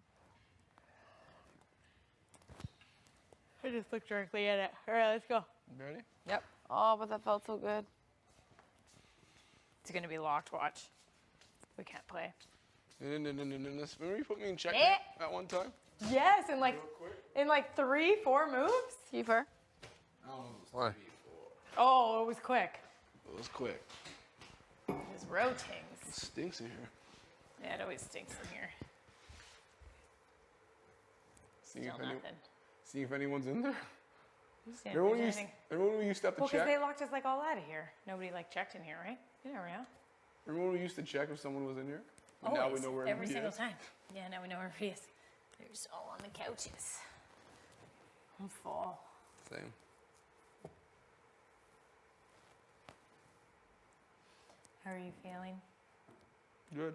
I just looked directly at it. All right, let's go. You ready? Yep. Oh, but that felt so good. It's gonna be locked. Watch. We can't play. Remember you put me in check Eh. at one time? Yes, in like 3-4 moves. Kiefer. Why? Oh, it was quick. It was quick. It was rotating. It stinks in here. Yeah, it always stinks in here. Seeing Still if, any, nothing. seeing if anyone's in there. See if Remember there's when, anything. remember when we used to have to Well, because check? they locked us like all out of here. Nobody like checked in here, right? You never know. Remember when we used to check if someone was in here? But now we Always. know where Every everybody single is. time. Yeah, now we know where everybody is. They're just all on the couches. I'm full. Same. How are you feeling? Good.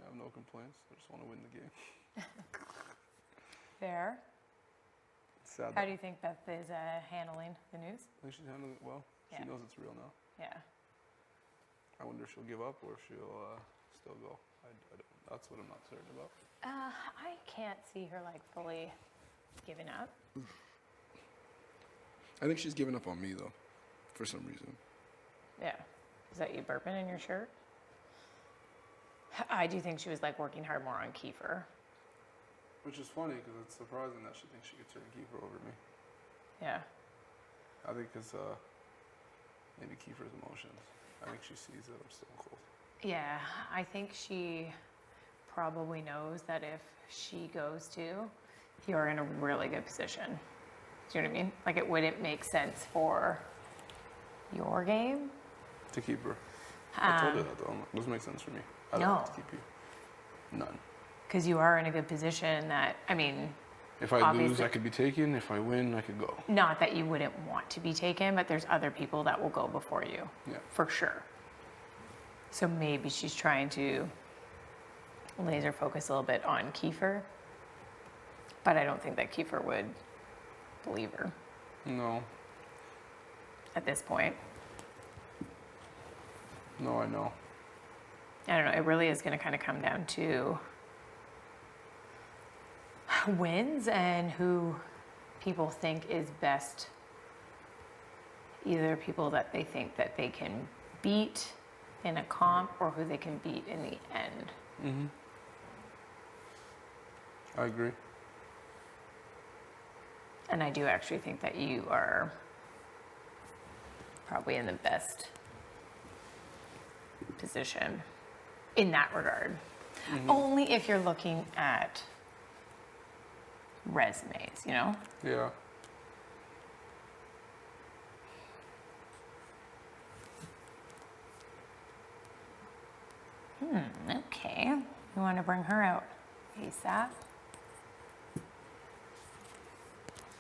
I have no complaints. I just want to win the game. Fair. It's sad. How that do you think Beth is handling the news? I think she's handling it well. Yeah. She knows it's real now. Yeah. I wonder if she'll give up or if she'll still go. I don't. That's what I'm not certain about. I can't see her like fully giving up. I think she's given up on me though, for some reason. Yeah. Is that you burping in your shirt? I do think she was like working hard more on Kiefer. Which is funny because it's surprising that she thinks she could turn Kiefer over me. Yeah. I think it's maybe Kiefer's emotions. I think she sees that I'm still cold. Yeah, I think she probably knows that if she goes to, you're in a really good position. Do you know what I mean? Like it wouldn't make sense for your game. To keep her. I told her that though. I'm like, doesn't make sense for me. I don't have to No. keep you. None. Because you are in a good position that, I mean, If I lose, Obviously- I could be taken. If I win, I could go. not that you wouldn't want to be taken, but there's other people that will go before you. Yeah. For sure. So maybe she's trying to laser focus a little bit on Kiefer. But I don't think that Kiefer would believe her No. at this point. No, I know. I don't know. It really is going to kind of come down to wins and who people think is best. Either people that they think that they can beat in a comp or who they can beat in the end. I agree. And I do actually think that you are probably in the best position in that regard. Only if you're looking at resumes, you know? Yeah. Okay. You want to bring her out ASAP?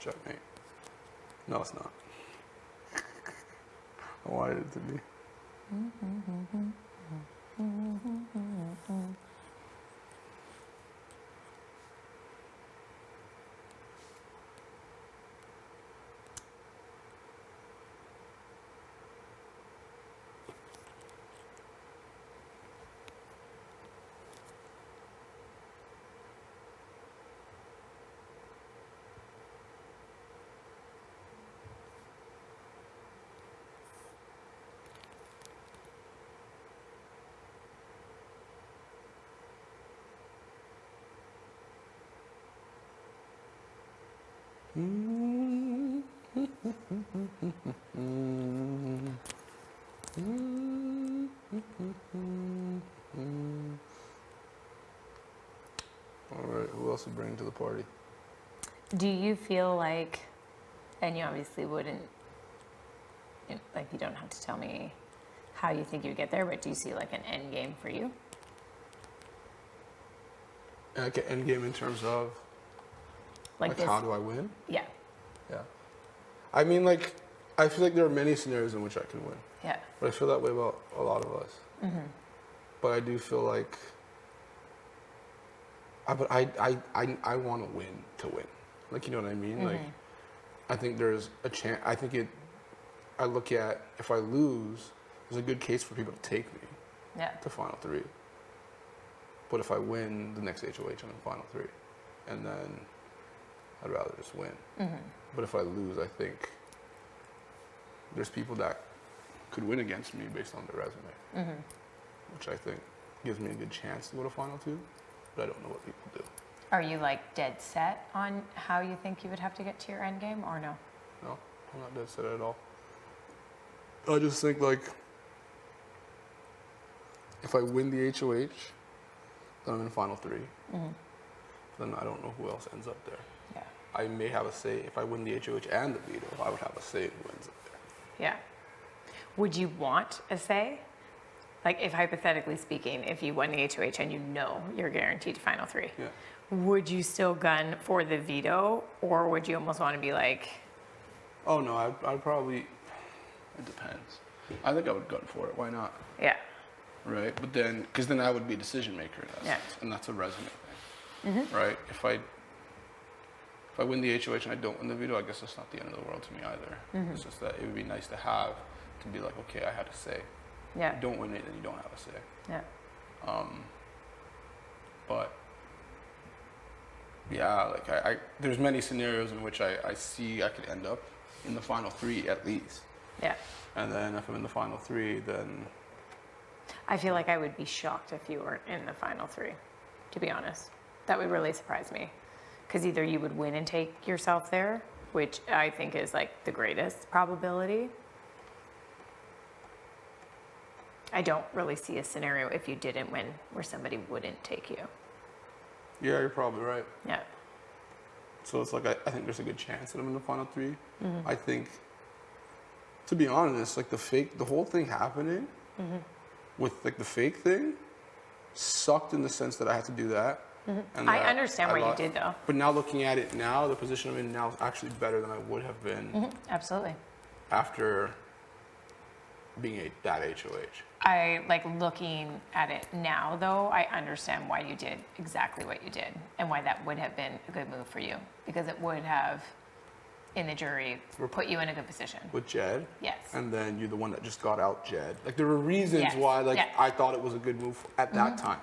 Checkmate. No, it's not. I wanted it to be. All right, who else would bring to the party? Do you feel like, and you obviously wouldn't, like you don't have to tell me how you think you would get there, but do you see like an end game for you? Like an end game in terms of like this, how do I win? yeah, Yeah. I mean, like, I feel like there are many scenarios in which I can win, yeah, but I feel that way about a lot of us. But I do feel like, I want to win. Like, you know what I mean? Like, I think there's a chance. I look at if I lose, there's a good case for people to take me yeah, to final three. But if I win the next HOH, I'm in final three, and then I'd rather just win. But if I lose, I think there's people that could win against me based on their resume, which I think gives me a good chance to go to final two. But I don't know what people do. Are you like dead set on how you think you would have to get to your end game, or no? No, I'm not dead set at all. I just think, like, if I win the HOH, then I'm in final three. Then I don't know who else ends up there. Yeah, I may have a say. If I win the HOH and the veto, I would have a say in who ends up there. yeah. Would you want a say? Like, if hypothetically speaking, if you won the HOH and you know you're guaranteed to final three, Yeah. would you still gun for the veto, or would you almost want to be like, Oh no, I'd probably. It depends. I think I would gun for it. Why not? yeah, Right. But then, because then I would be a decision maker in that Yeah. sense, and that's a resume thing, right? If I win the HOH and I don't win the veto, I guess that's not the end of the world to me either. It's just that it would be nice to have to be like, okay, I had a say. yeah, You don't win it, then you don't have a say. yeah, But yeah, like there's many scenarios in which I see I could end up in the final three at least. yeah. And then if I'm in the final three, then I feel like I would be shocked if you weren't in the final three, to be honest. That would really surprise me. Because either you would win and take yourself there, which I think is like the greatest probability. I don't really see a scenario if you didn't win where somebody wouldn't take you. yeah, you're probably right. Yeah. So it's like I think there's a good chance that I'm in the final three. I think, to be honest, like the whole thing happening with like the fake thing sucked in the sense that I had to do that. And I that understand what you lost. did, though. But now looking at it now, the position I'm in now is actually better than I would have been Absolutely. after being that HOH. I like looking at it now, though, I understand why you did exactly what you did and why that would have been a good move for you, because it would have, in the jury, put you in a good position. With Jed. Yes. And then you're the one that just got out Jed. Like there were reasons Yes, why like yeah. I thought it was a good move at that time.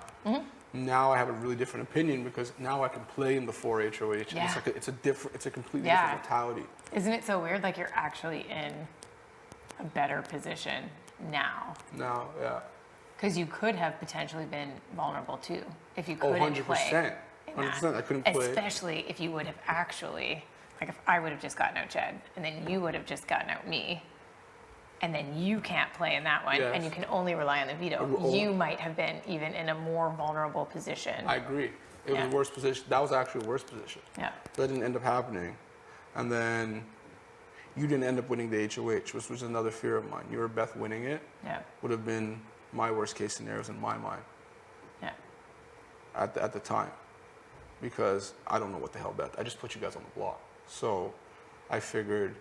Now I have a really different opinion because now I can play in the 4 HOH. And Yeah. it's a completely Yeah. different mentality. Isn't it so weird? Like you're actually in a better position now, Now, yeah. because you could have potentially been vulnerable too if you Oh, couldn't 100%. play. in that. 100%. I couldn't play. Especially if you would have actually, like if I would have just gotten out Jed, and then you would have just gotten out me, and then you can't play in that one, and Yes. you can only rely on the veto. You might have been even in a more vulnerable position. I agree. It was Yeah. a worse position. That was actually a worse position. Yeah. That didn't end up happening. And then you didn't end up winning the HOH, which was another fear of mine. You or Beth winning it Yeah. would have been my worst case scenarios in my mind Yeah. at the time. Because I don't know what the hell, Beth. I just put you guys on the block. So I figured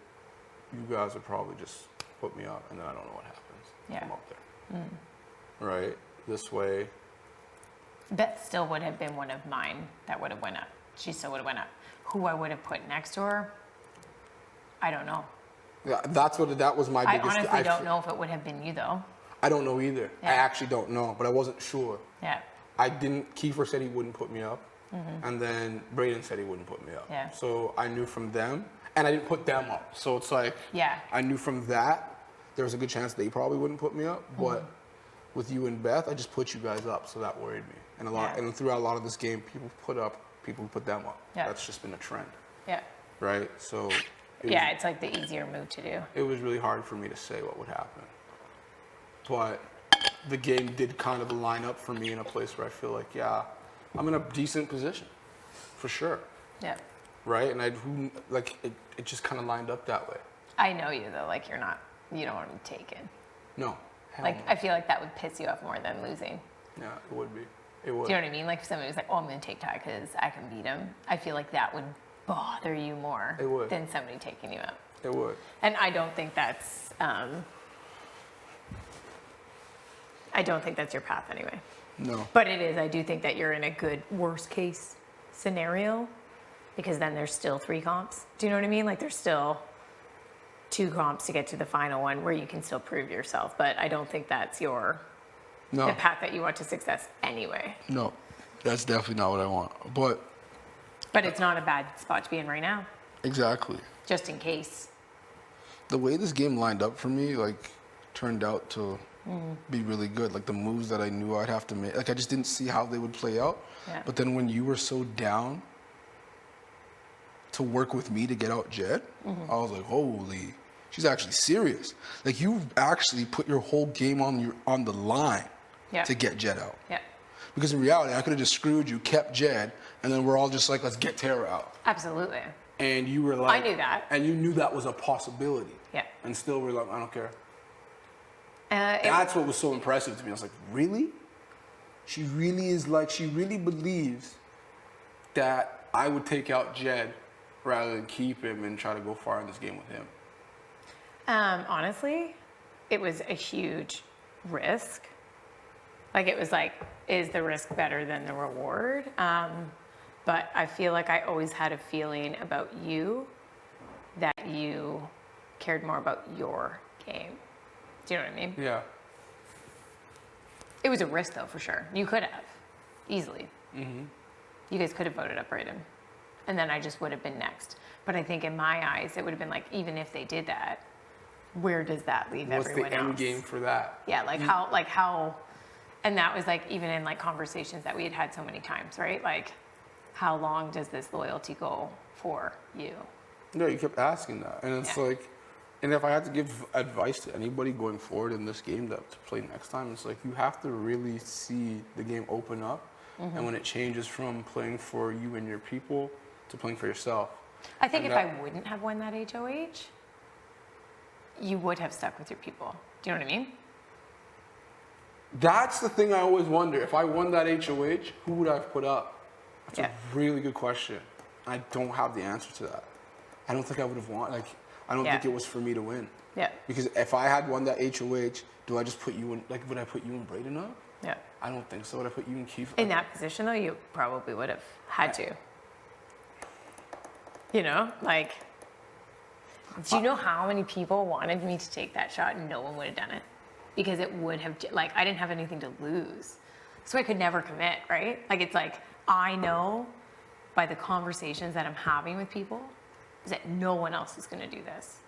you guys would probably just put me up, and then I don't know what happens. Yeah. I'm up there. Right? This way, Beth still would have been one of mine that would have went up. She still would have went up. Who I would have put next to her, I don't know. yeah, that was my I biggest. honestly don't know if it would have been you though. I don't know either. I Yeah. actually don't know, but I wasn't sure. Yeah. I didn't. Kiefer said he wouldn't put me up, and then Braden said he wouldn't put me up. Yeah. So I knew from them, and I didn't put them up. So it's like, Yeah. I knew from that there was a good chance they probably wouldn't put me up. But with you and Beth, I just put you guys up, so that worried me. And Yeah. and throughout a lot of this game, people put them up. Yeah. That's just been a trend, Yeah. right? So it Yeah, it's like the easier move to do. it was really hard for me to say what would happen. But the game did kind of line up for me in a place where I feel like, yeah, I'm in a decent position, for sure, Yeah. right? And it just kind of lined up that way. I know you though, like you don't want to be taken. No, hell Like no. I feel like that would piss you off more than losing. Yeah, it would be. It would. Do you know what I mean? Like if somebody was like, "Oh, I'm going to take Ty because I can beat him," I feel like that would bother you more It would. than somebody taking you out. It would. And I don't think that's your path anyway. No. But it is. I do think that you're in a good worst case scenario because then there's still 3 comps. Do you know what I mean? Like there's still 2 comps to get to the final one where you can still prove yourself. But I don't think that's the No. path that you want to success anyway. No. That's definitely not what I want. But it's not a bad spot to be in right now, Exactly. just in case. The way this game lined up for me, turned out to be really good. Like the moves that I knew I'd have to make, I just didn't see how they would play out. Yeah. But then when you were so down to work with me to get out Jed, I was like, holy, she's actually serious. Like you actually put your whole game on the line Yeah. to get Jed out. Yeah. Because in reality, I could have just screwed you, kept Jed, and then we're all just like, let's get Tara out. Absolutely. And you were like, I knew that. and you knew that was a possibility. Yeah. And still we're like, I don't care. It- That's what was so impressive to me. I was like, really? She really believes that I would take out Jed rather than keep him and try to go far in this game with him. Honestly, it was a huge risk. Like it was like, is the risk better than the reward? But I feel like I always had a feeling about you that you cared more about your game. Do you know what I mean? Yeah. It was a risk though, for sure. You could have, easily. You guys could have voted up Braden. And then I just would have been next. But I think in my eyes, it would have been like, even if they did that, where does that leave What's everyone the else? end game for that? Yeah, how, and that was like even in like conversations that we had so many times, right? Like, how long does this loyalty go for you? No, you kept asking that. And it's Yeah. like, and if I had to give advice to anybody going forward in this game to play next time, it's like you have to really see the game open up. And when it changes from playing for you and your people to playing for yourself. I think And if that- I wouldn't have won that HOH, you would have stuck with your people. Do you know what I mean? That's the thing I always wonder. If I won that HOH, who would I have put up? That's Yeah. a really good question. I don't have the answer to that. I don't think I would have won. I don't Yeah. think it was for me to win. Yeah, Because if I had won that HOH, do I just put you in? Would I put you and Braden up? yeah. I don't think so. Would I put you and Keith? In that position though, you probably would have had to. You know, like, do you know how many people wanted me to take that shot and no one would have done it? Because it would have, like, I didn't have anything to lose. So I could never commit, right? Like, it's like, I know by the conversations that I'm having with people is that no one else is going to do this.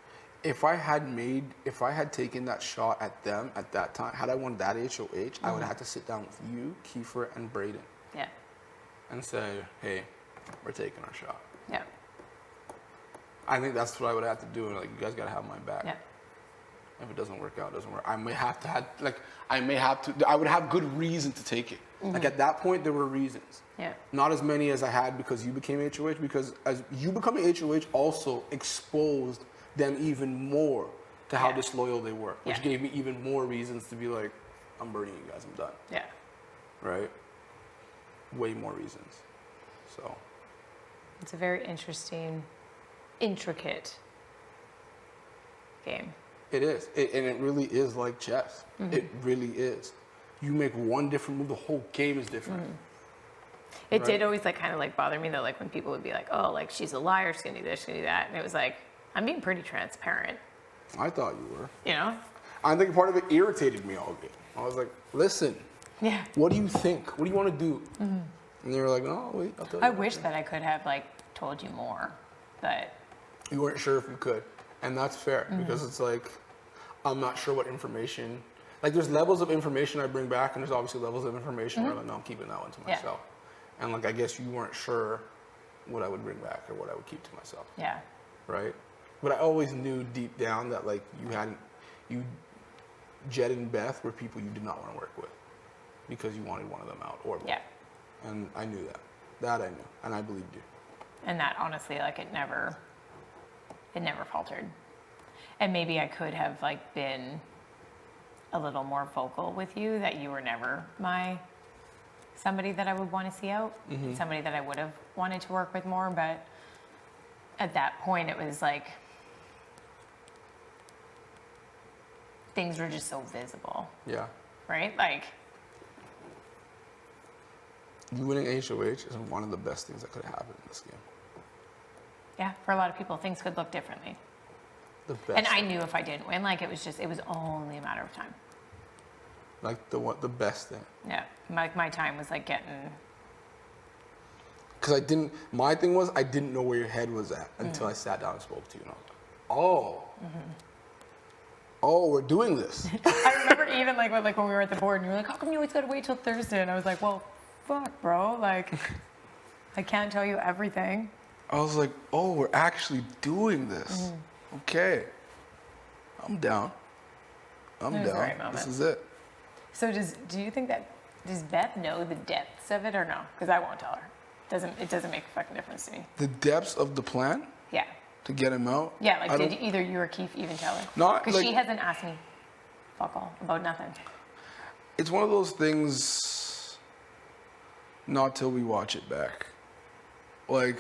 If I had taken that shot at them at that time, had I won that HOH, I would have had to sit down with you, Kiefer, and Braden Yeah, and say, hey, we're taking our shot. yeah, I think that's what I would have to do. And like, you guys got to have my back. yeah. If it doesn't work out, it doesn't work. I would have good reason to take it. Like at that point, there were reasons. Yeah. Not as many as I had because you became HOH, because as you becoming HOH also exposed them even more to how Yeah. disloyal they were, which Yeah. gave me even more reasons to be like, I'm burning you guys, I'm done. Yeah. Right? Way more reasons. So, It's a very interesting, intricate game. It is. And it really is like chess. It really is. You make one different move, the whole game is different. It Right. did always like kind of like bother me though, like when people would be like, oh, like she's a liar, she's gonna do this, she's gonna do that. And it was like, I'm being pretty transparent, I thought you were. you know? I think part of it irritated me all game. I was like, listen, Yeah. what do you think? What do you want to do? And they were like, no, wait, I'll tell you. I wish that I could have like told you more, but You weren't sure if you could. And that's fair because it's like, I'm not sure what information. Like, there's levels of information I bring back, and there's obviously levels of information where I'm like, no, I'm keeping that one to Yeah. myself. And like, I guess you weren't sure what I would bring back or what I would keep to myself, yeah. right? But I always knew deep down that like Jed and Beth were people you did not want to work with because you wanted one of them out or both. Yeah. And I knew that. That I knew, and I believed you. And that honestly, like it never faltered. And maybe I could have like been a little more vocal with you that you were never somebody that I would want to see out, somebody that I would have wanted to work with more. But at that point, it was like things were just so visible, Yeah. right? Like, You winning HOH is one of the best things that could have happened in this game. yeah, for a lot of people, things could look differently. The best. And I knew if I didn't win, like it was only a matter of time. Like the best thing. Yeah, like my time was like getting. Because my thing was, I didn't know where your head was at until I sat down and spoke to you. And I was like, oh, we're doing this. I remember even like when we were at the board and you were like, how come you always gotta wait till Thursday? And I was like, well, fuck, bro. Like, I can't tell you everything. I was like, oh, we're actually doing this. Okay. I'm down. I'm It was the down. right moment. This is it. So do you think does Beth know the depths of it or no? Because I won't tell her. It doesn't make a fucking difference to me. The depths of the plan Yeah. to get him out. Yeah, I like don't- did either you or Keith even tell her? Not, Because like- she hasn't asked me fuck all about nothing. It's one of those things, not till we watch it back. Like,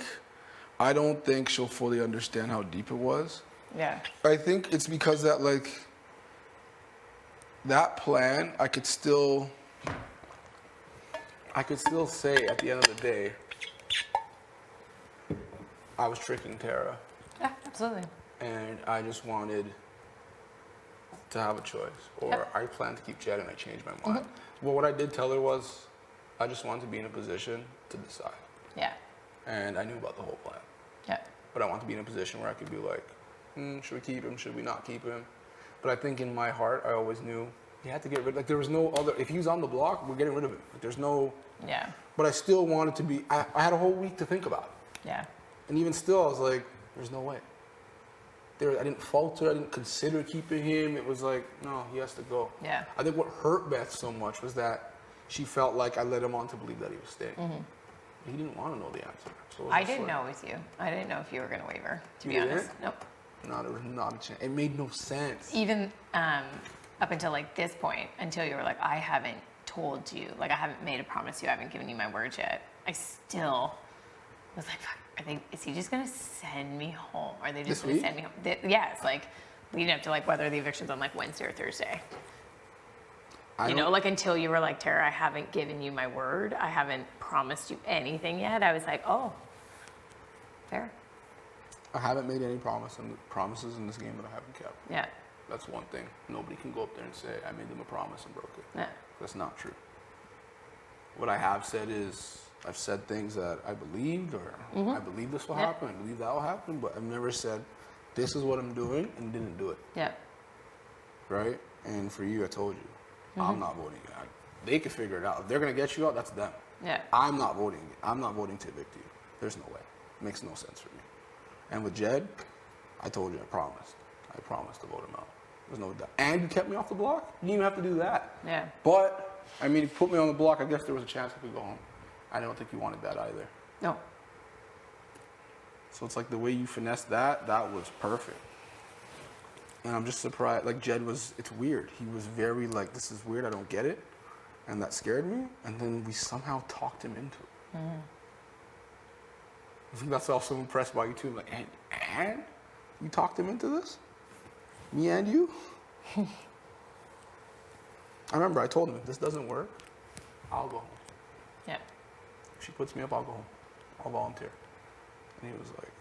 I don't think she'll fully understand how deep it was. Yeah. I think it's because that, like, that plan, I could still say at the end of the day, I was tricking Tara, Yeah, absolutely. and I just wanted to have a choice, or Yep. I planned to keep Jed, and I changed my mind. Well, what I did tell her was, I just wanted to be in a position to decide, Yeah. and I knew about the whole plan, Yeah. but I wanted to be in a position where I could be like, should we keep him? Should we not keep him? But I think in my heart, I always knew you had to get rid. Like, there was no other. If he was on the block, we're getting rid of him. Like, there's no. Yeah. But I still wanted to be. I had a whole week to think about it. Yeah. And even still, I was like, there's no way. I didn't falter. I didn't consider keeping him. It was like, no, he has to go. Yeah. I think what hurt Beth so much was that she felt like I led him on to believe that he was staying. He didn't want to know the answer. So it was I just didn't like, know it was you. I didn't know if you were gonna waver, to be You honest. didn't? Nope. No, there was not a chance. It made no sense. Even up until like this point, until you were like, I haven't told you, like I haven't made a promise to you, I haven't given you my word yet. I still was like, fuck, is he just gonna send me home? Are they just This gonna week? send me home? Yeah, it's like leading up to like whether the eviction's on like Wednesday or Thursday. You know, like until you were like, Tara, I haven't given you my word. I haven't promised you anything yet. I was like, oh, fair. I haven't made any promises in this game that I haven't kept. Yeah. That's one thing. Nobody can go up there and say, I made them a promise and broke it. Yeah. That's not true. What I have said is, I've said things that I believed, or I believe this will happen, I believe that will happen, but I've never said, this is what I'm doing, and didn't do it. Yeah. Right? And for you, I told you, I'm not voting. They can figure it out. If they're going to get you out, that's them. Yeah. I'm not voting. I'm not voting to evict you. There's no way. It makes no sense for me. And with Jed, I told you, I promised. I promised to vote him out. There's no doubt. And you kept me off the block? You didn't even have to do that. Yeah. But, I mean, you put me on the block, I guess there was a chance I could go home. I don't think you wanted that either. No. So it's like the way you finessed that was perfect. And I'm just surprised. Like, Jed was, it's weird. He was very like, this is weird, I don't get it. And that scared me. And then we somehow talked him into it. I think that's also impressed by you too. Like, and you talked him into this? Me and you? I remember I told him, if this doesn't work, I'll go home. Yeah. If she puts me up, I'll go home. I'll volunteer. And he was like,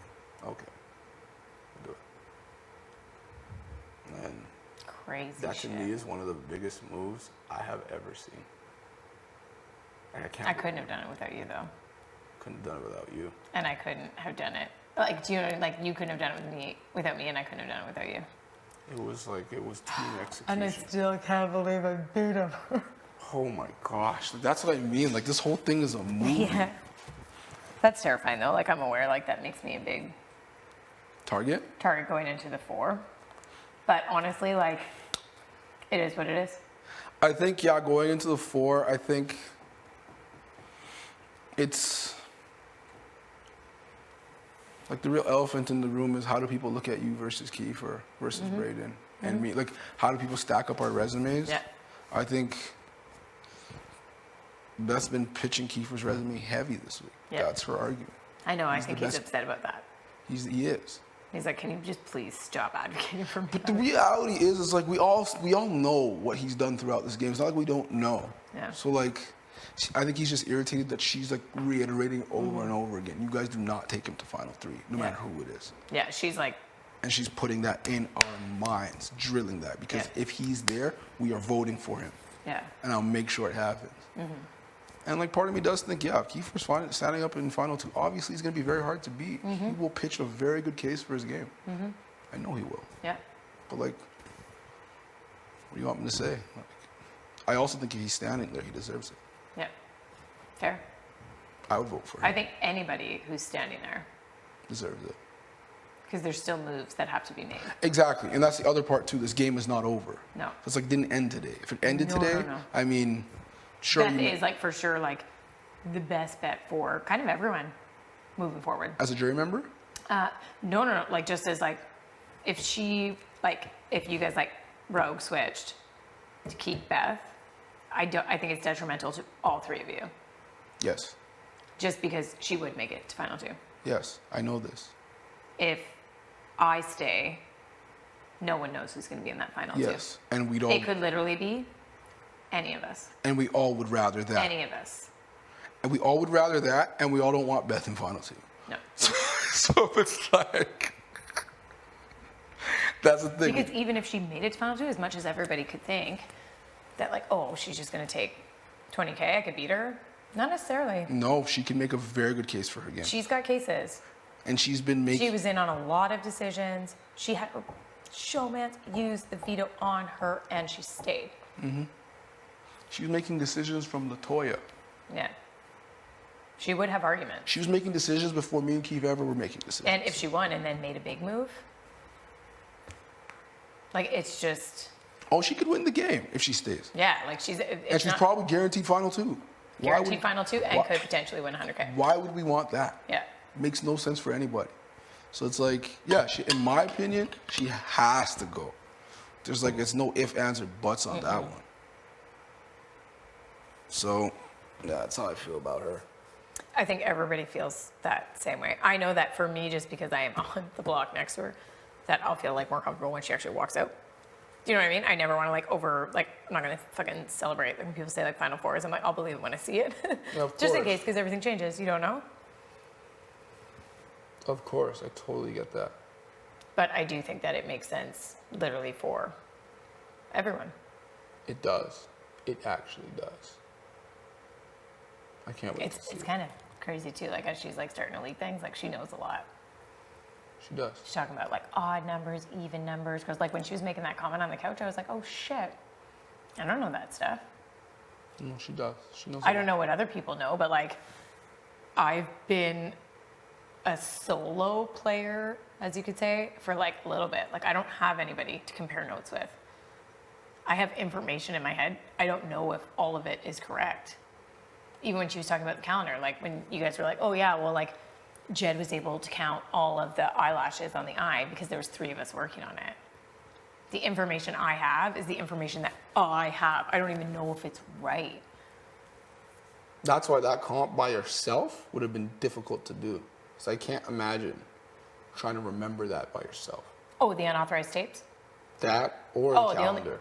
okay, we'll do it. And Crazy that to shit. me is one of the biggest moves I have ever seen. And I couldn't have done it without you, though. couldn't have done it without you. And I couldn't have done it. Like, do you know, like, you couldn't have done it without me, and I couldn't have done it without you. It was team execution. And I still can't believe I beat him. Oh my gosh, that's what I mean. Like, this whole thing is a movie. Yeah. That's terrifying, though. Like, I'm aware, like, that makes me a big Target? target going into the 4. But honestly, like, it is what it is. I think, yeah, going into the 4, I think it's like the real elephant in the room is how do people look at you versus Kiefer versus Braden and me? Like, how do people stack up our resumes? Yeah. I think Beth's been pitching Kiefer's resume heavy this week. Yeah. That's her argument. I know. I He's the think he's best. upset about that. He is. He's like, can you just please stop advocating for me? But the reality is like we all know what he's done throughout this game. It's not like we don't know. Yeah. So like, I think he's just irritated that she's like reiterating over and over again. You guys do not take him to Final 3, no matter who it is. Yeah, she's like, And she's putting that in our minds, drilling that because if he's there, we are voting for him, yeah. and I'll make sure it happens. And like part of me does think, yeah, if Kiefer's standing up in Final 2, obviously he's going to be very hard to beat. He will pitch a very good case for his game. I know he will. Yeah. But like, what do you want me to say? Like, I also think if he's standing there, he deserves it. Yeah. Fair. I would vote for him. I think anybody who's standing there, Deserves it. because there's still moves that have to be made. Exactly, and that's the other part too. This game is not over. No. It's like didn't end today. If it ended No, today, no, no. I mean, sure. Beth is like for sure like the best bet for kind of everyone moving forward. As a jury member, No, like just as like if she like if you guys like rogue switched to keep Beth, I think it's detrimental to all 3 of you. yes, Just because she would make it to Final 2. yes, I know this. If I stay, no one knows who's going to be in that Final 2. Yes, and we don't. It could literally be any of us. And we all would rather that. Any of us. And we all would rather that, and we all don't want Beth in Final 2. No. So it's like, that's the thing. Because even if she made it to Final 2, as much as everybody could think that like, oh, she's just going to take 20K, I could beat her. Not necessarily. No, she can make a very good case for her game. She's got cases. And she's been making. She was in on a lot of decisions. She had showmans use the veto on her, and she stayed. She was making decisions from Latoya. Yeah. She would have arguments. She was making decisions before me and Keith ever were making decisions. And if she won and then made a big move, like it's just, Oh, she could win the game if she stays. yeah, like she's, And it's she's not probably guaranteed Final 2. guaranteed Final 2 and why- could potentially win 100K. Why would we want that? Yeah. Makes no sense for anybody. So it's like, yeah, in my opinion, she has to go. There's like, it's no ifs, ands, or buts on that one. So, yeah, that's how I feel about her. I think everybody feels that same way. I know that for me, just because I am on the block next to her, that I'll feel like more comfortable when she actually walks out. Do you know what I mean? I never want to like I'm not going to fucking celebrate when people say like Final Fours. I'm like, I'll believe it when I see it. Yeah, of Just in course. case, because everything changes. You don't know. Of course, I totally get that. But I do think that it makes sense literally for everyone. It does. It actually does. I can't wait to see It's it. kind of crazy too. Like as she's like starting to leak things, like she knows a lot. She does. She's talking about like odd numbers, even numbers. Because like when she was making that comment on the couch, I was like, oh shit, I don't know that stuff. No, she does. She knows. I don't know what other people know, but like I've been a solo player, as you could say, for like a little bit. Like I don't have anybody to compare notes with. I have information in my head. I don't know if all of it is correct. Even when she was talking about the calendar, like when you guys were like, oh yeah, well like Jed was able to count all of the eyelashes on the eye because there was 3 of us working on it. The information I have is the information that I have. I don't even know if it's right. That's why that comp by yourself would have been difficult to do. Because I can't imagine trying to remember that by yourself. Oh, the unauthorized tapes? That or Oh, the the only calendar?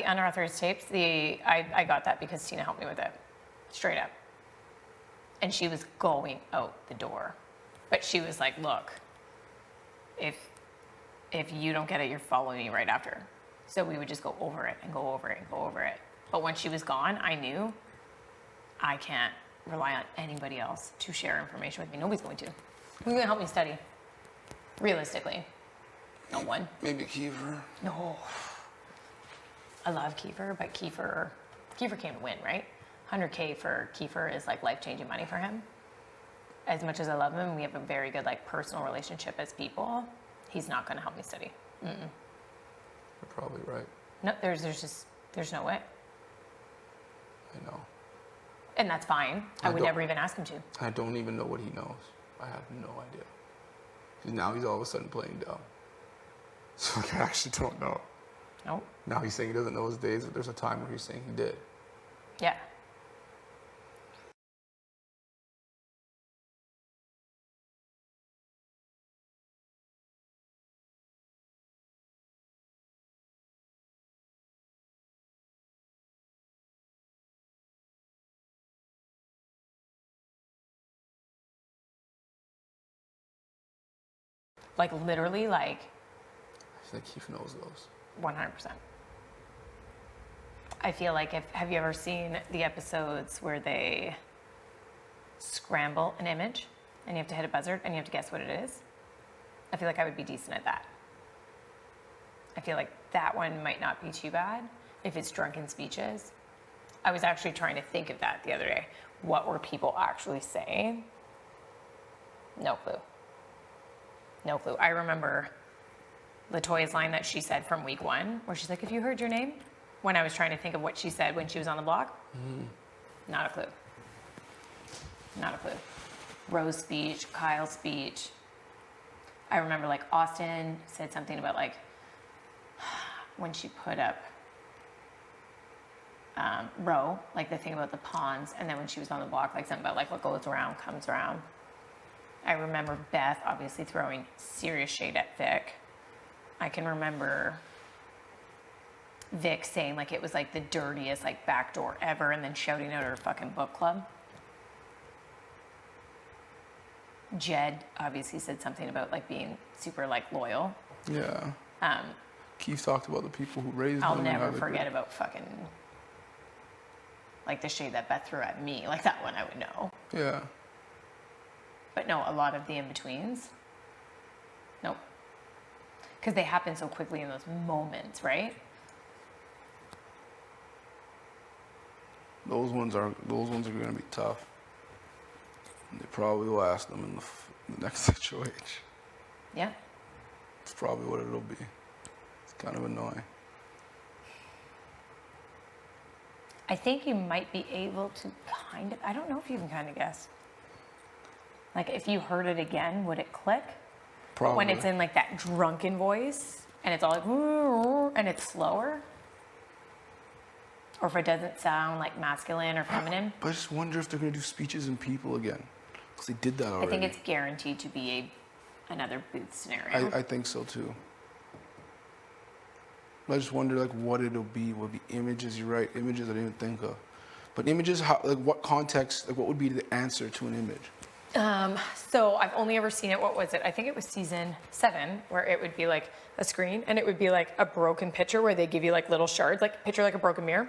the unauthorized tapes. I got that because Tina helped me with it, straight up. And she was going out the door, but she was like, "Look, if you don't get it, you're following me right after." So we would just go over it and go over it and go over it. But when she was gone, I knew I can't rely on anybody else to share information with me. Nobody's going to. Who's going to help me study? Realistically, no one. Maybe Kiefer. No. I love Kiefer, but Kiefer can't win, right? 100K for Kiefer is like life-changing money for him. As much as I love him, we have a very good like personal relationship as people. He's not going to help me study. You're probably right. No, there's no way. I know. And that's fine. I would don't- never even ask him to. I don't even know what he knows. I have no idea. 'Cause now he's all of a sudden playing dumb. So like, I actually don't know. No. Now he's saying he doesn't know his days, but there's a time where he's saying he did. Yeah. Like literally, like I think Keith knows those. 100%. I feel like have you ever seen the episodes where they scramble an image and you have to hit a buzzer and you have to guess what it is? I feel like I would be decent at that. I feel like that one might not be too bad if it's drunken speeches. I was actually trying to think of that the other day. What were people actually saying? No clue. No clue. I remember LaToya's line that she said from week 1, where she's like, "If you heard your name," when I was trying to think of what she said when she was on the block. Not a clue. Not a clue. Rose's speech, Kyle's speech. I remember like Austin said something about like when she put up Roe, like the thing about the ponds, and then when she was on the block, like something about like what goes around comes around. I remember Beth obviously throwing serious shade at Vic. I can remember Vic saying like it was like the dirtiest like back door ever, and then shouting out her fucking book club. Jed obviously said something about like being super like loyal. Yeah. Keith talked about the people who raised I'll him. and never how they forget grew- about fucking like the shade that Beth threw at me. Like that one I would know. Yeah. But no, a lot of the in-betweens, nope. Because they happen so quickly in those moments, right? Those ones are going to be tough. And they probably will ask them in the next situation. Yeah. It's probably what it'll be. It's kind of annoying. I think you might be able to kind of, I don't know if you can kind of guess. Like if you heard it again, would it click? Probably. When it's in like that drunken voice and it's all like, and it's slower? Or if it doesn't sound like masculine or feminine? But I just wonder if they're going to do speeches in people again. Because they did that already. I think it's guaranteed to be another booth scenario. I think so too. I just wonder like what it'll be. Will it be images? You're right, images I didn't even think of. But images, how, like what context, like what would be the answer to an image? So I've only ever seen it, what was it? I think it was season 7, where it would be like a screen and it would be like a broken picture where they give you like little shards, like picture like a broken mirror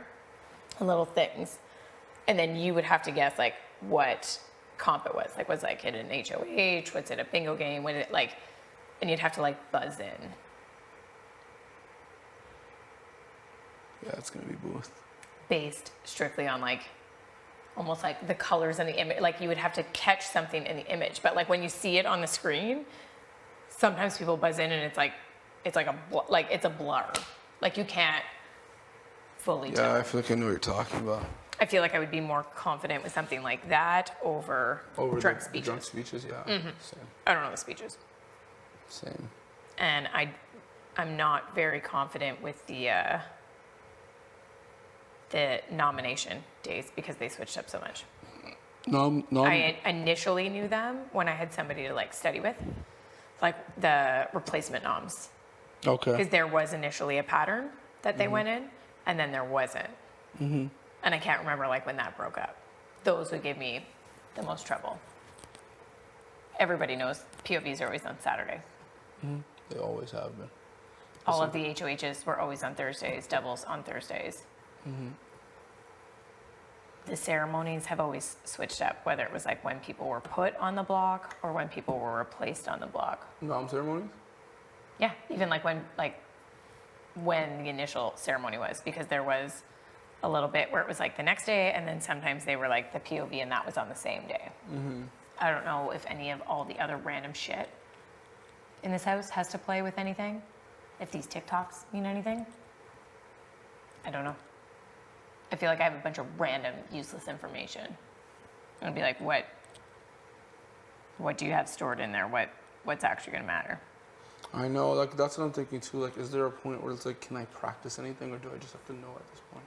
and little things. And then you would have to guess like what comp it was. Like was like it an HOH? Was it a bingo game? Was it like, and you'd have to like buzz in. Yeah, it's going to be booth. Based strictly on like almost like the colors in the image, like you would have to catch something in the image, but like when you see it on the screen, sometimes people buzz in and it's like it's a blur, like you can't fully tell. Yeah, I feel like I know what you're talking about. I feel like I would be more confident with something like that over drunk the speeches. drunk speeches, yeah. Same. I don't know the speeches, Same. and I'm not very confident with the nomination days because they switched up so much. I initially knew them when I had somebody to like study with, like the replacement noms. Okay. Because there was initially a pattern that they went in, and then there wasn't. And I can't remember like when that broke up. Those would give me the most trouble. Everybody knows POVs are always on Saturday. They always have been. All of the HOHs were always on Thursdays, doubles on Thursdays. The ceremonies have always switched up, whether it was like when people were put on the block or when people were replaced on the block. Nom ceremonies? Yeah, even like when the initial ceremony was, because there was a little bit where it was like the next day, and then sometimes they were like the POV and that was on the same day. I don't know if any of all the other random shit in this house has to play with anything. If these TikToks mean anything. I don't know. I feel like I have a bunch of random useless information. I'm gonna be like, what do you have stored in there? What's actually gonna matter? I know, like that's what I'm thinking too. Like, is there a point where it's like, can I practice anything, or do I just have to know at this point?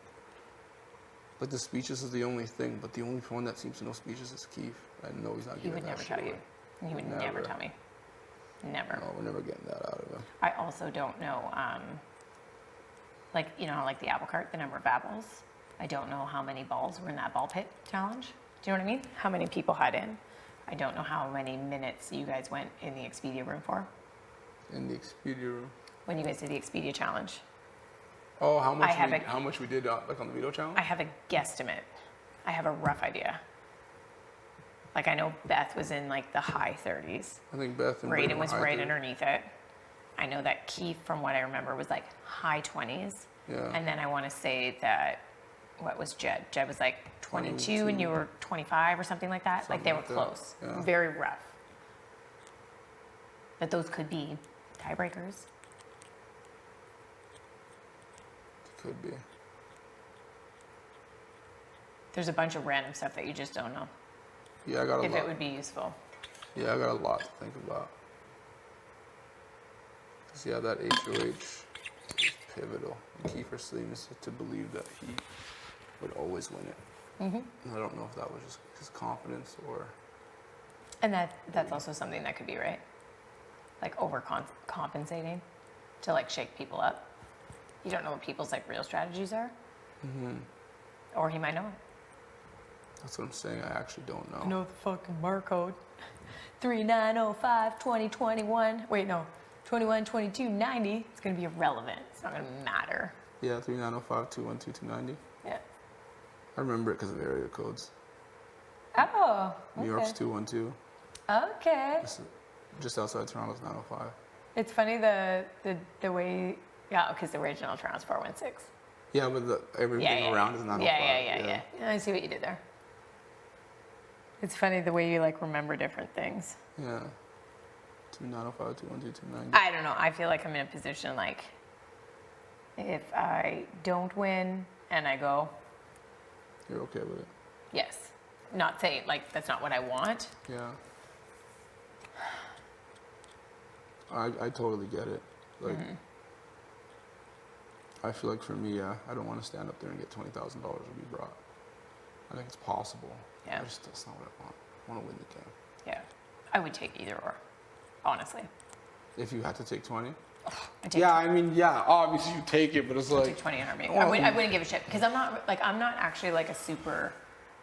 Like the speeches is the only thing, but the only one that seems to know speeches is Keith. I know he's not He giving would that never shit tell you. away. He would never tell me. Never. No, we're never getting that out of him. I also don't know, like, you know, like the apple cart, the number of apples. I don't know how many balls were in that ball pit challenge. Do you know what I mean? How many people had in? I don't know how many minutes you guys went in the Expedia room for. In the Expedia room. When you guys did the Expedia challenge. Oh, how much? have How much we did like on the veto challenge? I have a guesstimate. I have a rough idea. Like I know Beth was in like the high 30s. I think Beth and Braden were was high right 30s. underneath it. I know that Keith, from what I remember, was like high 20s. Yeah. And then I want to say that, what was Jed? Jed was like 22 and you were 25 or something like that. Like they were Something like that, close. yeah. Very rough. But those could be tiebreakers. Could be. There's a bunch of random stuff that you just don't know. Yeah, I got a If lot. it would be useful. Yeah, I got a lot to think about. 'Cause, yeah, that HOH is pivotal. And Kiefer seems to believe that he would always win it. And I don't know if that was just his confidence or. And that's also something that could be right. Like overcompensating to like shake people up. You don't know what people's like real strategies are. Or he might know it. That's what I'm saying. I actually don't know. I know the fucking barcode. 3905 2021. Wait, no. 21 22 90. It's going to be irrelevant. It's not going to matter. Yeah, 3905-212-290. Yeah. I remember it because of area codes. Oh. New York's 212. Okay. Just outside Toronto's 905. It's funny the way. Yeah, because the original Toronto's 416. Yeah, but everything around is 905. Yeah. I see what you did there. It's funny the way you like remember different things. Yeah. 2905-212-290. I don't know. I feel like I'm in a position like if I don't win and I go, You're okay with it? yes. Not say like that's not what I want. Yeah. I totally get it. Like, I feel like for me, yeah, I don't want to stand up there and get $20,000 to be brought. I think it's possible. Yeah. That's not what I want. I want to win the game. Yeah. I would take either or, honestly. If you had to take 20? I'd take Yeah, I mean, yeah, obviously you take it, but it's like. take 20 under me. Well, I wouldn't give a shit because I'm not actually like a super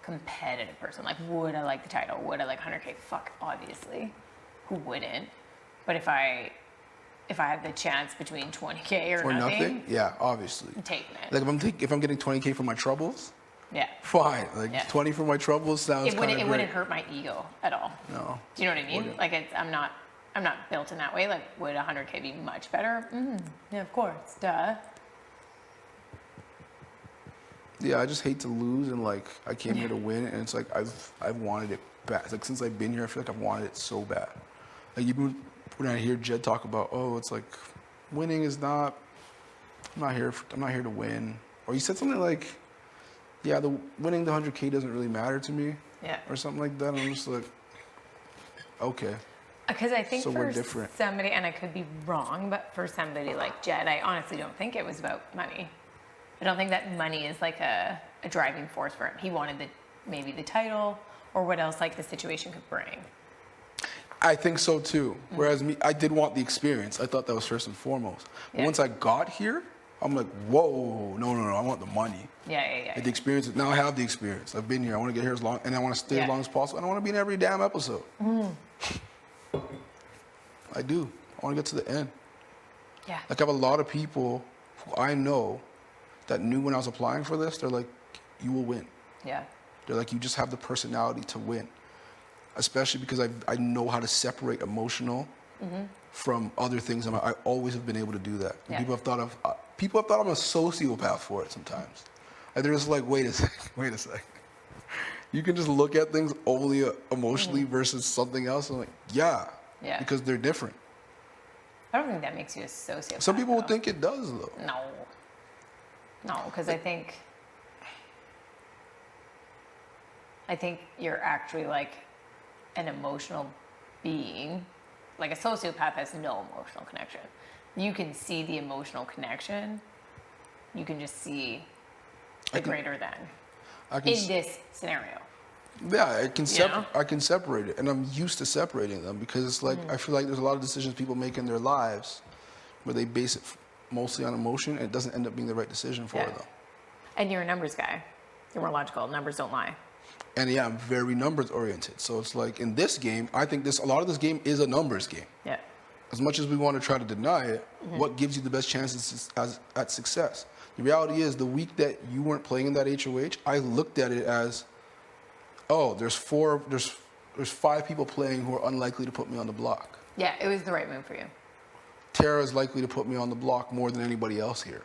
competitive person. Like, would I like the title? Would I like 100K? Fuck, obviously. Who wouldn't? But if I had the chance between 20K or nothing, Yeah, obviously. I'm taking it. Like if I'm getting 20K for my troubles, Yeah. fine. Like Yeah. 20 for my troubles sounds It kind of wouldn't hurt my ego at all. No. Do you know what I mean? Wouldn't. Like I'm not built in that way. Like would 100K be much better? Yeah, of course. Duh. Yeah, I just hate to lose, and like I came here to win, and it's like I've wanted it bad. It's like since I've been here, I feel like I've wanted it so bad. Like even when I hear Jed talk about, oh, it's like winning is not. I'm not here to win. Or he said something like, yeah, winning the 100K doesn't really matter to me. Yeah. Or something like that. And I'm just like, okay. Because I think So for we're different. somebody, and I could be wrong, but for somebody like Jed, I honestly don't think it was about money. I don't think that money is like a driving force for him. He wanted maybe the title or what else like the situation could bring. I think so too. Whereas me, I did want the experience. I thought that was first and foremost. But Yeah. once I got here, I'm like, whoa, no, I want the money. Yeah. Like the experience. Now I have the experience. I've been here. I want to get here as long, and I want to stay Yeah. as long as possible. And I want to be in every damn episode. I do. I want to get to the end. Yeah. Like I have a lot of people who I know that knew when I was applying for this. They're like, you will win. Yeah. They're like, you just have the personality to win. Especially because I know how to separate emotional from other things. And I always have been able to do that. And Yeah. people have thought I'm a sociopath for it sometimes. And they're just like, wait a second. You can just look at things only emotionally versus something else. I'm like, yeah. Yeah. Because they're different. I don't think that makes you a sociopath. Some people though. would think it does, though. No, because I think you're actually like an emotional being. Like a sociopath has no emotional connection. You can see the emotional connection. You can just see the greater than I can in this scenario. Yeah, know? I can separate it, and I'm used to separating them because it's like I feel like there's a lot of decisions people make in their lives where they base it mostly on emotion, and it doesn't end up being the right decision for Yeah. them. And you're a numbers guy. You're more logical. Numbers don't lie. And yeah, I'm very numbers oriented. So it's like in this game, I think a lot of this game is a numbers game. Yeah. As much as we want to try to deny it, what gives you the best chances at success? The reality is, the week that you weren't playing in that HOH, I looked at it as, oh, there's 5 people playing who are unlikely to put me on the block. Yeah, it was the right move for you. Tara is likely to put me on the block more than anybody else here.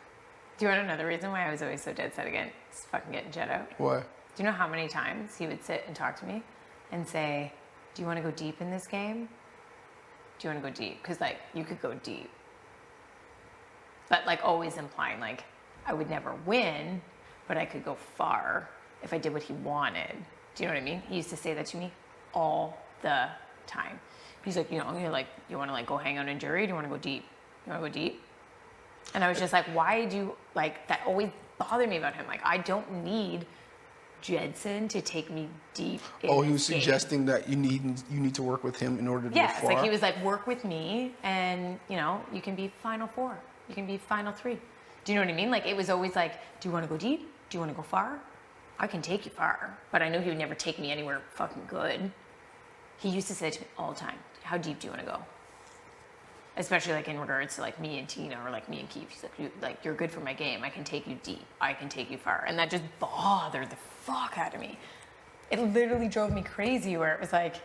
Do you want to know the reason why I was always so dead set against fucking getting Jet out? Why? Do you know how many times he would sit and talk to me and say, do you want to go deep in this game? Do you want to go deep? Because, like, you could go deep. But, like, always implying, like, I would never win, but I could go far if I did what he wanted. Do you know what I mean? He used to say that to me all the time. He's like, you're like, you want to, like, go hang out in jury? Do you want to go deep? You want to go deep? And I was just like, why do you, like, that always bothered me about him. Like, I don't need Jedson to take me deep in Oh, he was this game. suggesting that you need to work with him in order to Yeah, go it's far. like he was like, work with me, and you can be Final 4, you can be Final 3. Do you know what I mean? Like, it was always like, do you want to go deep? Do you want to go far? I can take you far, but I know he would never take me anywhere fucking good. He used to say to me all the time, how deep do you want to go? Especially like in regards to like me and Tina or like me and Keith. He's like, you're good for my game. I can take you deep. I can take you far. And that just bothered the fuck out of me. It literally drove me crazy where it was like,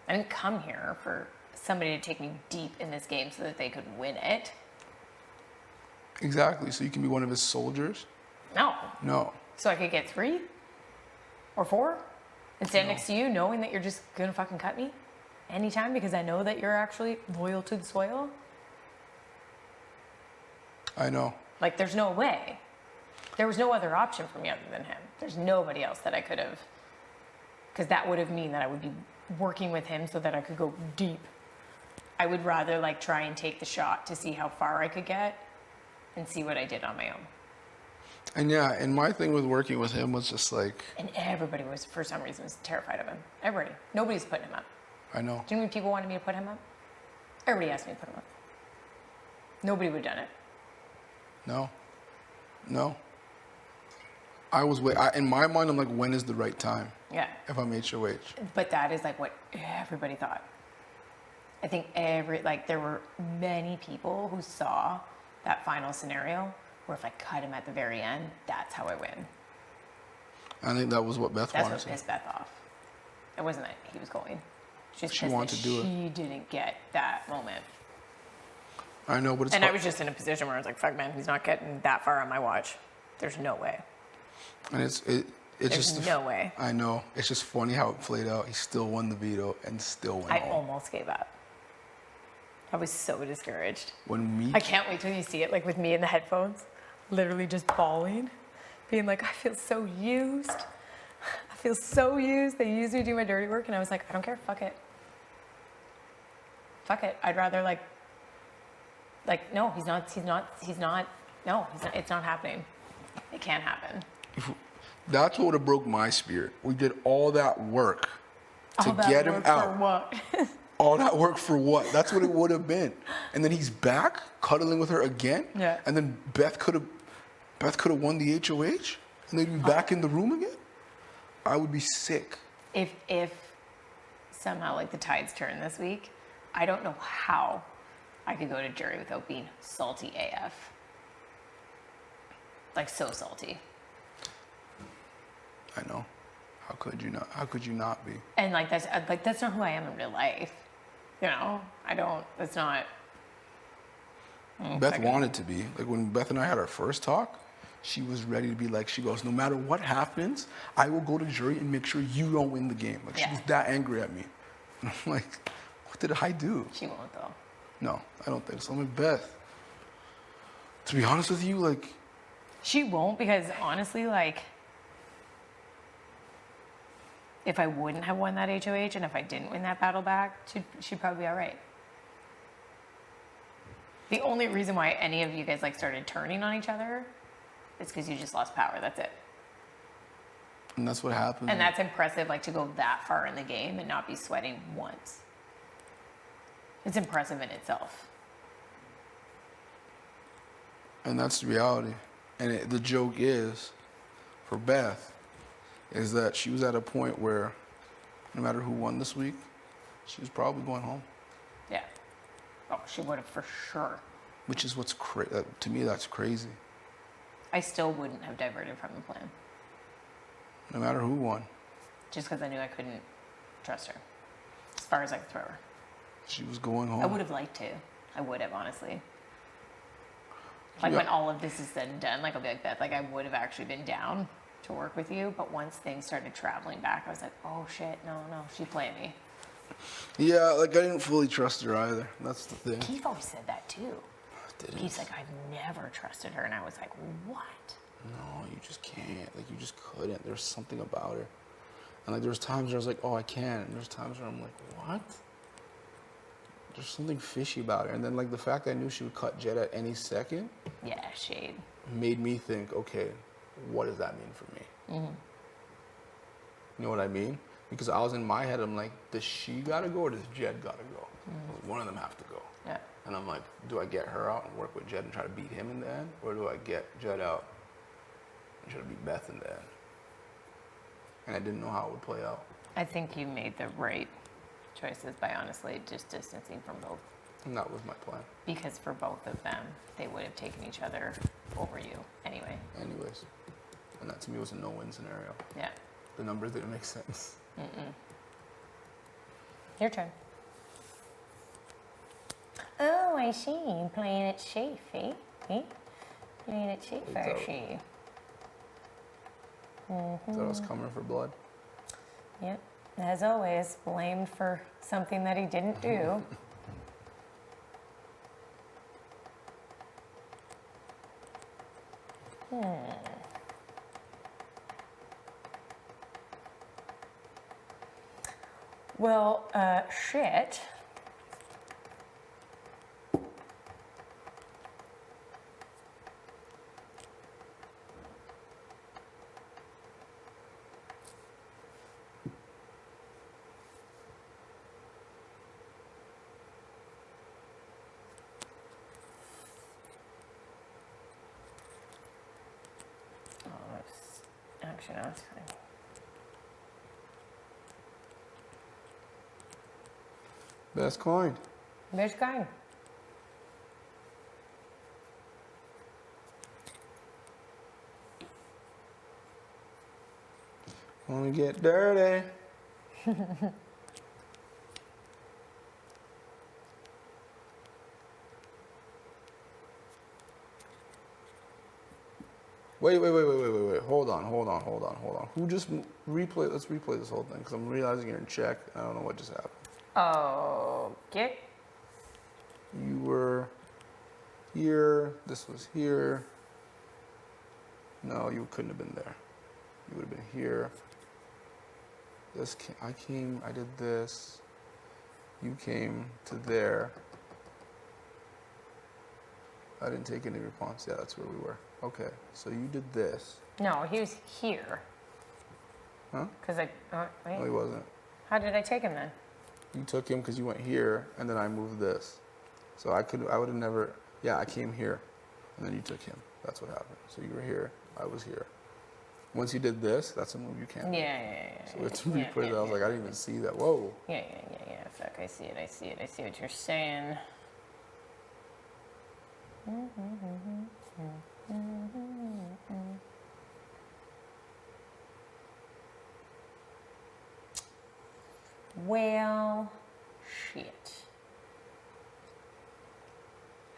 I didn't come here for somebody to take me deep in this game so that they could win it. Exactly. So you can be one of his soldiers? No. No. So I could get 3 or 4 and stand next to you knowing that you're just gonna fucking cut me anytime because I know that you're actually loyal to the soil. I know. Like, there's no way. There was no other option for me other than him. There's nobody else that I could have, because that would have mean that I would be working with him so that I could go deep. I would rather like try and take the shot to see how far I could get and see what I did on my own. And yeah, and my thing with working with him was just like, And everybody was, for some reason, was terrified of him. Everybody. Nobody's putting him up. I know. Do you know how many people wanted me to put him up? Everybody asked me to put him up. Nobody would have done it. No. In my mind, I'm like, when is the right time Yeah. if I'm HOH? But that is like what everybody thought. I think there were many people who saw that final scenario where if I cut him at the very end, that's how I win. I think that was what Beth That's wanted what to. pissed Beth off. It wasn't that he was going. She was She pissed wanted that to do it. she didn't get that moment. I know, but it's And I hard. was just in a position where I was like, fuck, man, he's not getting that far on my watch. There's no way. And it's There's just no way. I know. It's just funny how it played out. He still won the veto and still went I home. almost gave up. I was so discouraged. When me, I can't wait till you see it, like with me in the headphones, literally just bawling, being like, I feel so used. I feel so used. They used me to do my dirty work, and I was like, I don't care. Fuck it. Fuck it. I'd rather no, it's not happening. It can't happen. that's what would have broke my spirit. We did all that work to All that get him work out. For what? All that work for what? That's what it would have been. And then he's back cuddling with her again. Yeah. And then Beth could have won the HOH, and they'd be back in the room again. I would be sick. If somehow like the tides turn this week, I don't know how I could go to jury without being salty AF. Like so salty. I know. How could you not? How could you not be? And like that's not who I am in real life. You know, I don't. That's not. Beth wanted to be. Like when Beth and I had our first talk, she was ready to be like, she goes, no matter what happens, I will go to jury and make sure you don't win the game. Like she Yeah. was that angry at me. And I'm like, what did I do? She won't though. No, I don't think so. I'm like, Beth, to be honest with you, like, She won't because honestly, like, if I wouldn't have won that HOH and if I didn't win that battle back, she'd probably be all right. The only reason why any of you guys like started turning on each other is because you just lost power. That's it. and that's what happened. And that's impressive, like to go that far in the game and not be sweating once. It's impressive in itself. And that's the reality. And the joke is, for Beth, is that she was at a point where no matter who won this week, she was probably going home. Yeah. Oh, she would have for sure. Which is what's crazy. To me, that's crazy. I still wouldn't have diverted from the plan No matter who won, just because I knew I couldn't trust her as far as I could throw her. she was going home. I would have liked to. I would have, honestly. Like Yeah. when all of this is said and done, like I'll be like, Beth, like I would have actually been down to work with you. But once things started traveling back, I was like, oh shit, no, she's playing me. Yeah, like I didn't fully trust her either. That's the thing. Keith always said that too. Didn't. He's like, I've never trusted her. And I was like, what? No, you just can't. Like you just couldn't. There's something about her. And like there's times where I was like, oh, I can. And there's times where I'm like, what? There's something fishy about her. And then like the fact that I knew she would cut Jed at any second Yeah, shade. made me think, okay, what does that mean for me? Mm-hmm. You know what I mean? Because I was in my head, I'm like, does she gotta go or does Jed gotta go? One of them have to go. Yeah. And I'm like, do I get her out and work with Jed and try to beat him in the end? Or do I get Jed out and try to beat Beth in the end? And I didn't know how it would play out. I think you made the right choices by honestly just distancing from both. And that was my plan. Because for both of them, they would have taken each other over you anyway. Anyways. And that to me was a no-win scenario. Yeah. The numbers didn't make sense. Your turn. Oh, I see. Playing it safe, eh? Playing it safe, I out. see. Thought I was coming for blood. Yep. As always, blamed for something that he didn't do. Well, shit. Actually, no, it's fine. Best coin. Where's going? Wanna get dirty. Wait. Hold on. Who just replay? Let's replay this whole thing because I'm realizing you're in check. I don't know what just happened. Okay. You were here. This was here. No, you couldn't have been there. You would have been here. This I came. I did this. You came to there. I didn't take any response. Yeah, that's where we were. Okay, so you did this. No, he was here. Huh? Because I. No, Wait. he wasn't. How did I take him then? You took him because you went here, and then I moved this. So I would have never, yeah, I came here, and then you took him. That's what happened. So you were here, I was here. Once you did this, that's a move you can't do. Yeah. So it's me put it, I was like, I didn't even see that. Whoa. Yeah. Fuck, I see it. I see what you're saying. Well, shit.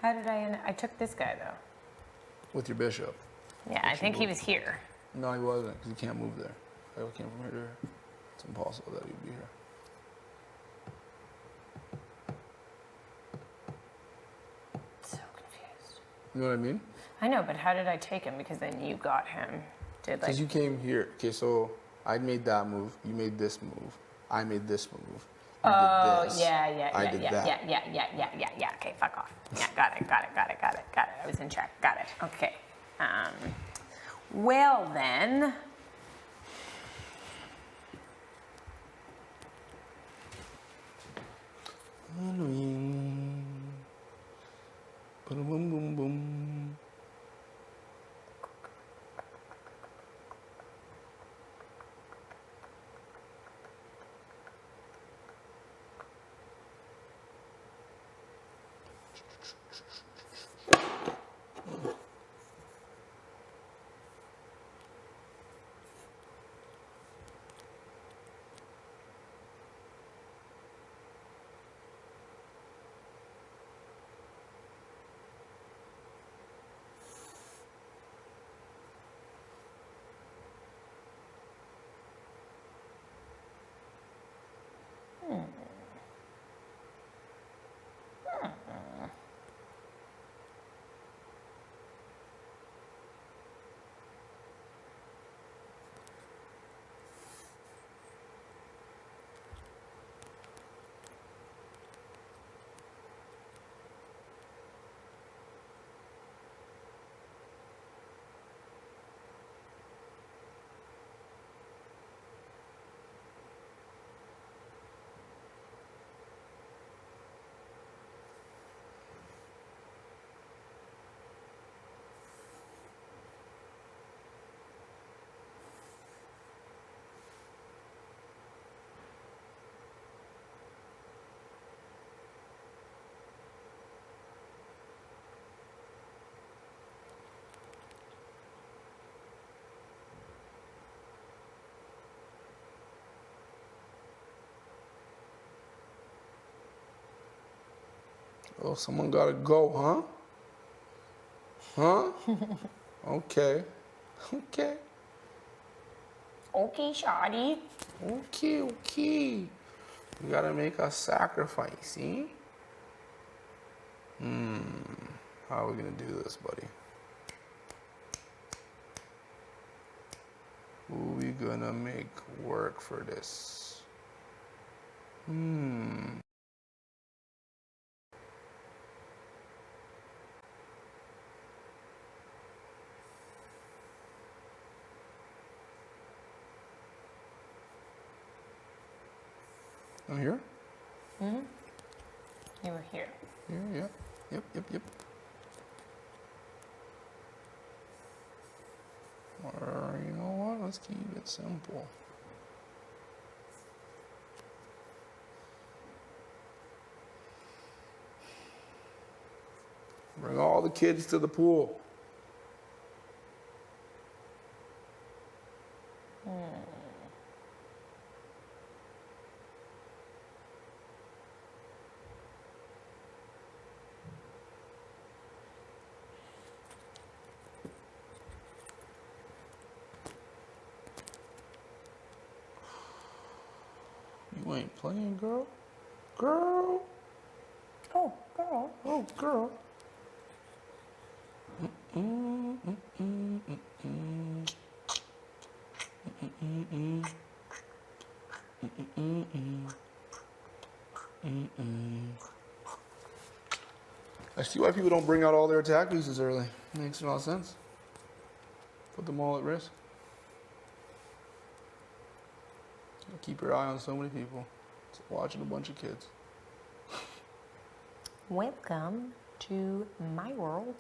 How did I took this guy though. With your bishop. Yeah, I think he was here. No, he wasn't, because he can't move there. I came from here to here. It's impossible that he'd be here. So confused. You know what I mean? I know, but how did I take him? Because then you got him. Did like Because you came here. Okay, so I made that move. You made this move. I made this move. You did this. yeah. I did that. Yeah. Okay, fuck off. Yeah, got it. I was in check. Got it. Okay. Well then. Halloween. Boom, boom, boom, boom. Oh, someone gotta go, huh? Huh? Okay. Okay. Okay, Shawty. Okay. You gotta make a sacrifice, see? How are we gonna do this, buddy? Who are we gonna make work for this? I'm here? You were here. Here, yep. Or, you know what? Let's keep it simple. Bring all the kids to the pool. You ain't playing, girl. Girl. Oh, girl. Oh, girl. I see why people don't bring out all their attack pieces early. Makes a lot of sense. Put them all at risk. keep your eye on so many people. It's watching a bunch of kids. Welcome to my world.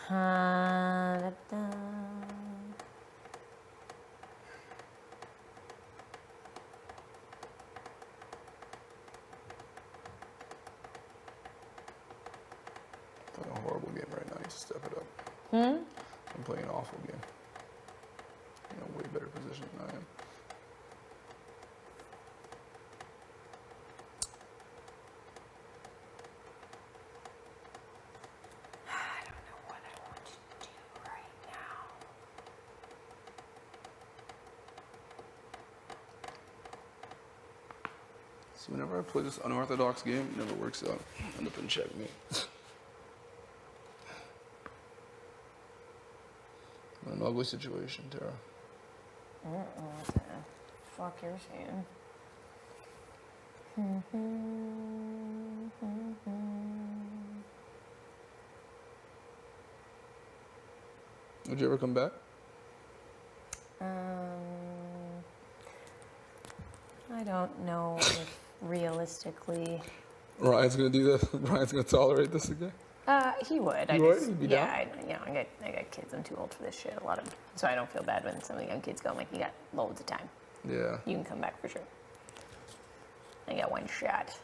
Da-da. Playing a horrible game right now. You need to step it up. I'm playing an awful game. In a way better position than I am. I don't know what I want to do right now. See, whenever I play this unorthodox game, it never works out. I end up in checkmate. An ugly situation, Tara. I don't know what the fuck you're saying. Would you ever come back? I don't know if realistically. Ryan's gonna do this. Ryan's gonna tolerate this again. He would. He would? He'd be yeah, down? I got kids. I'm too old for this shit. So I don't feel bad when some of the young kids go. I'm like, you got loads of time. Yeah. You can come back for sure. I got one shot.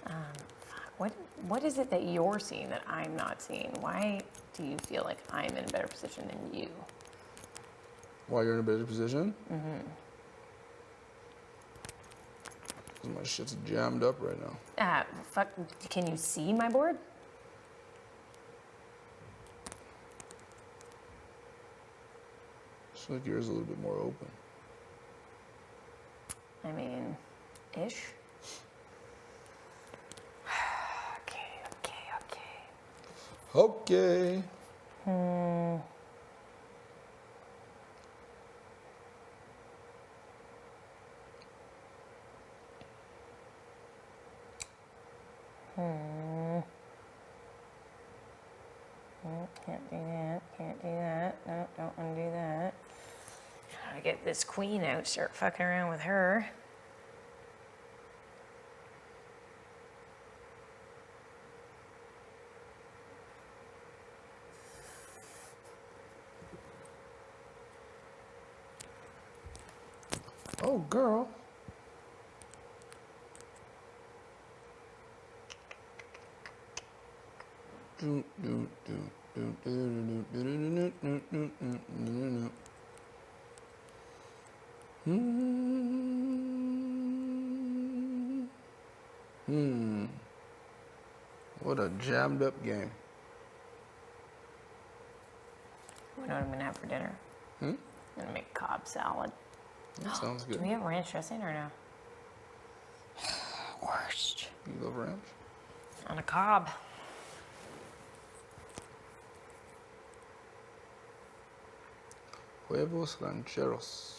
Fuck, what is it that you're seeing that I'm not seeing? Why do you feel like I'm in a better position than you? Why you're in a better position? Mm-hmm. Because my shit's jammed up right now. Fuck, can you see my board? I feel like yours is a little bit more open. I mean, ish. Okay. Okay. Can't do that. Can't do that. No, don't want to do that. Gotta get this queen out. Start fucking around with her. Oh, girl. What a jammed up game. You know what I'm gonna have for dinner? I'm gonna make Cobb salad. That sounds good. Do we have ranch dressing or no? Worst. You love ranch? On a Cobb. Huevos rancheros.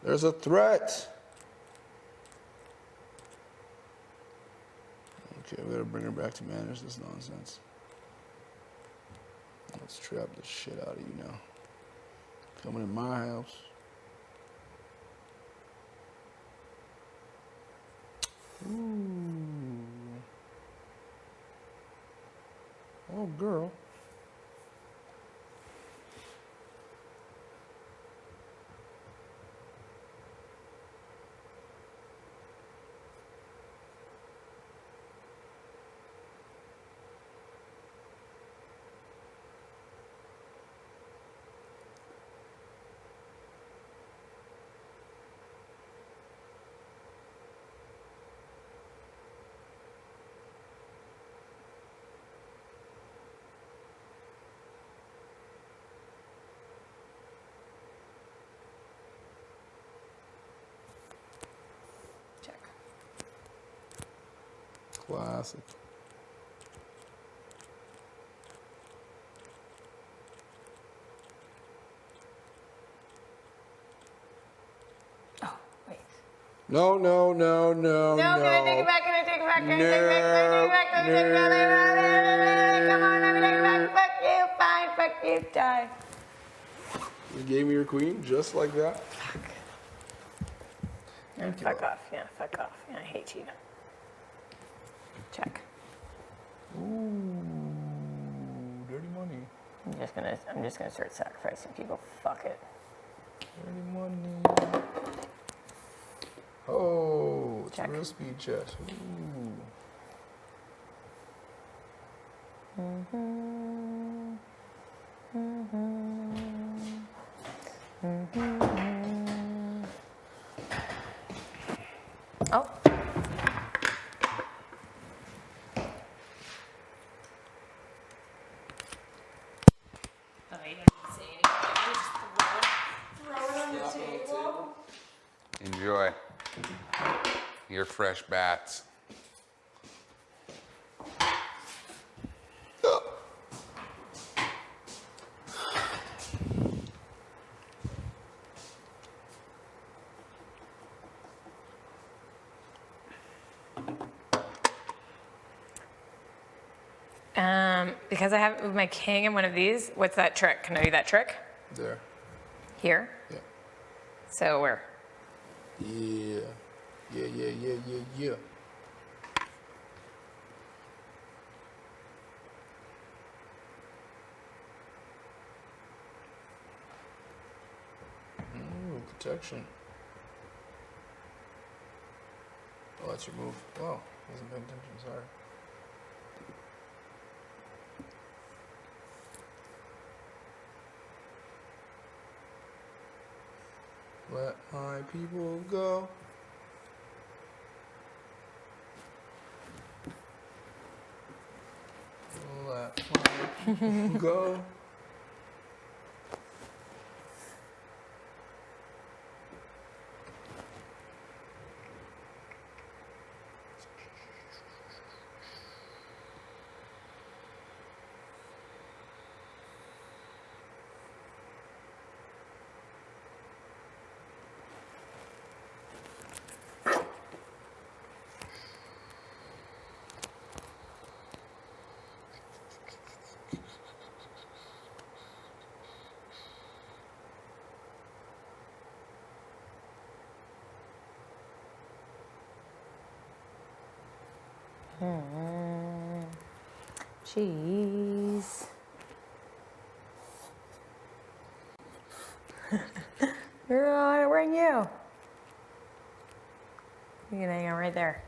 There's a threat. Okay, we gotta bring her back to manage this nonsense. Let's trap the shit out of you now. Coming in my house. Ooh. Oh, girl. Classic. Oh, wait. No. No, can I take it back? Can I take it back? Can I take it back? Can I take it back? Can I take it back? Come on, let me take it back. Fuck you, fine, fuck you, die. You gave me your queen just like that. And fuck off. Yeah, fuck off. Yeah, I hate you. Check. Ooh, dirty money. I'm just gonna start sacrificing people. Fuck it. Dirty money. Oh, it's Check. a real speed chest. Ooh. Oh. Enjoy your fresh bats. Because I have my king in one of these, what's that trick? Can I do that trick? There. Here? Yeah. So where? Yeah. Yeah. Ooh, protection. Oh, that's your move. Oh, wasn't paying attention, sorry. Let my people go. Let my people go. Cheese. Girl, I don't bring you. You can hang out right there.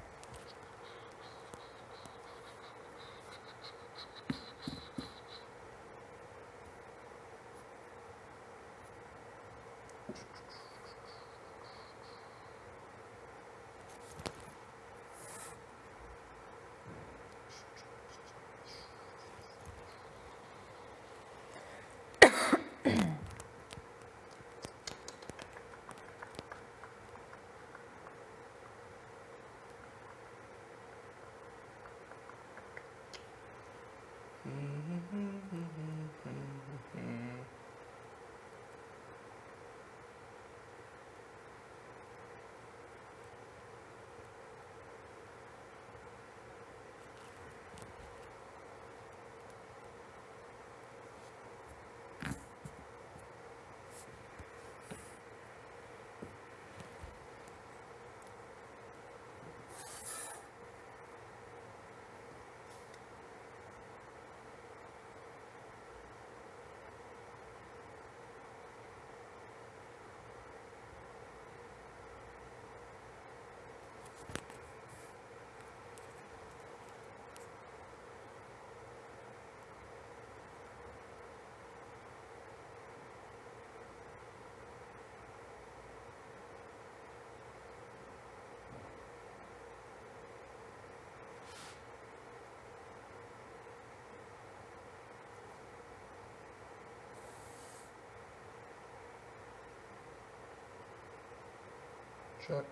Check.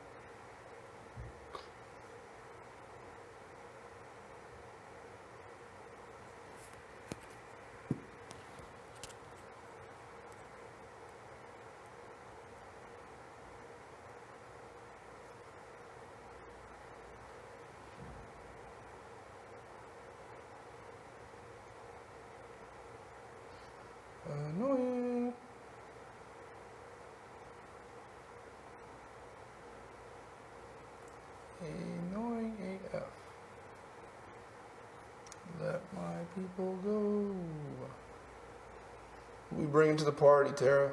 bringing to the party, Tara?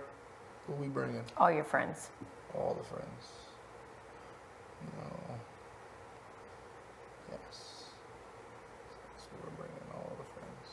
Who we bringing? All your friends. All the friends. No. Yes. So we're bringing all the friends.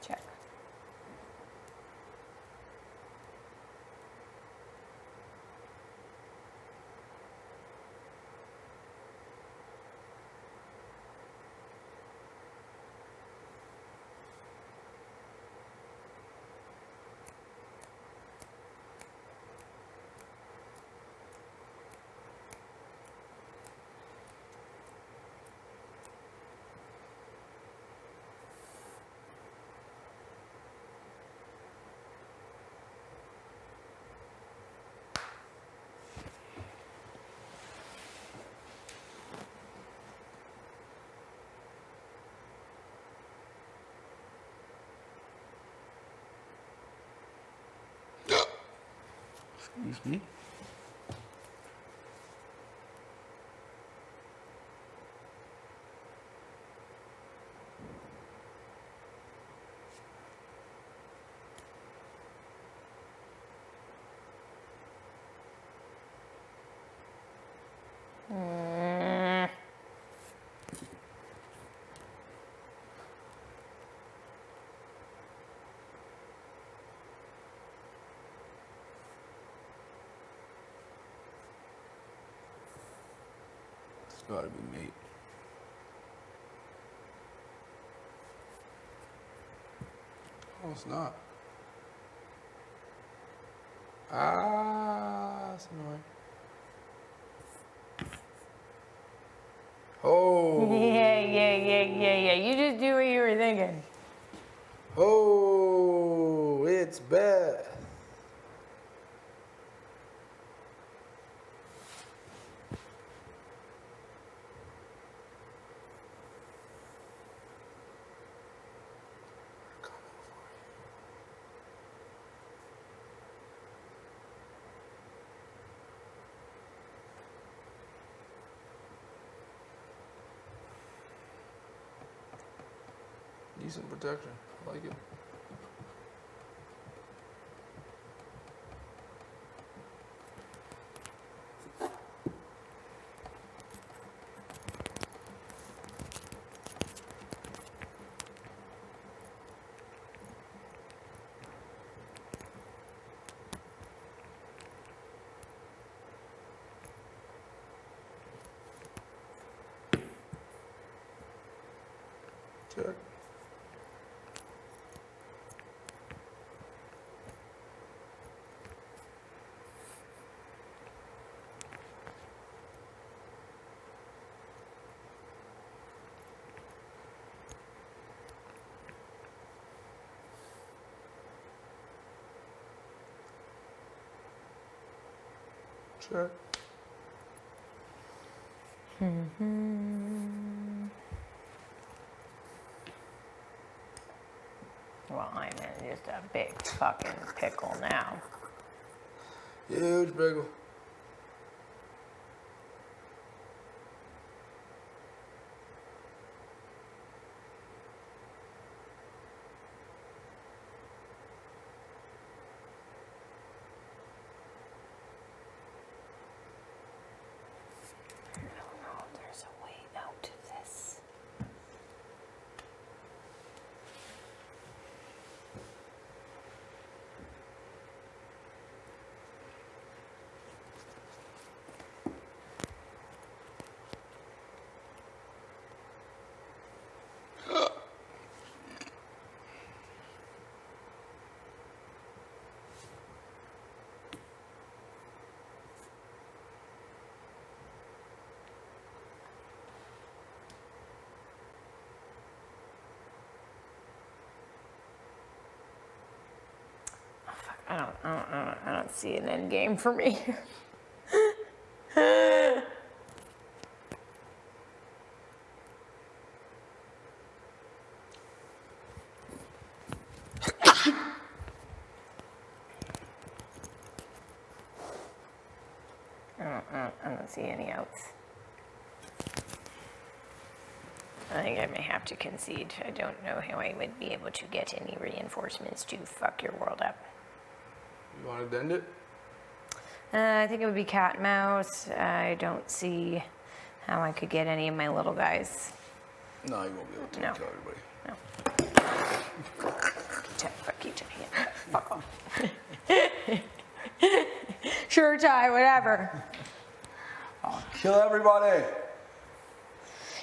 Check. Excuse me. It's gotta be Nate. Oh, it's not. Ah, that's annoying. Oh. Yeah. You just do what you were thinking. Oh, it's Beth. Decent protection. I like it. Check. Check. Well, I'm in just a big fucking pickle now. Huge bagel. I don't know if there's a way out of this. I don't see an end game for me. I don't see any outs. I think I may have to concede. I don't know how I would be able to get any reinforcements to fuck your world up. You want to end it? I think it would be cat and mouse. I don't see how I could get any of my little guys. No, you won't be able to No. kill everybody. No. Fuck you, Ty. Yeah, fuck off. Sure, Ty, whatever. I'll kill everybody.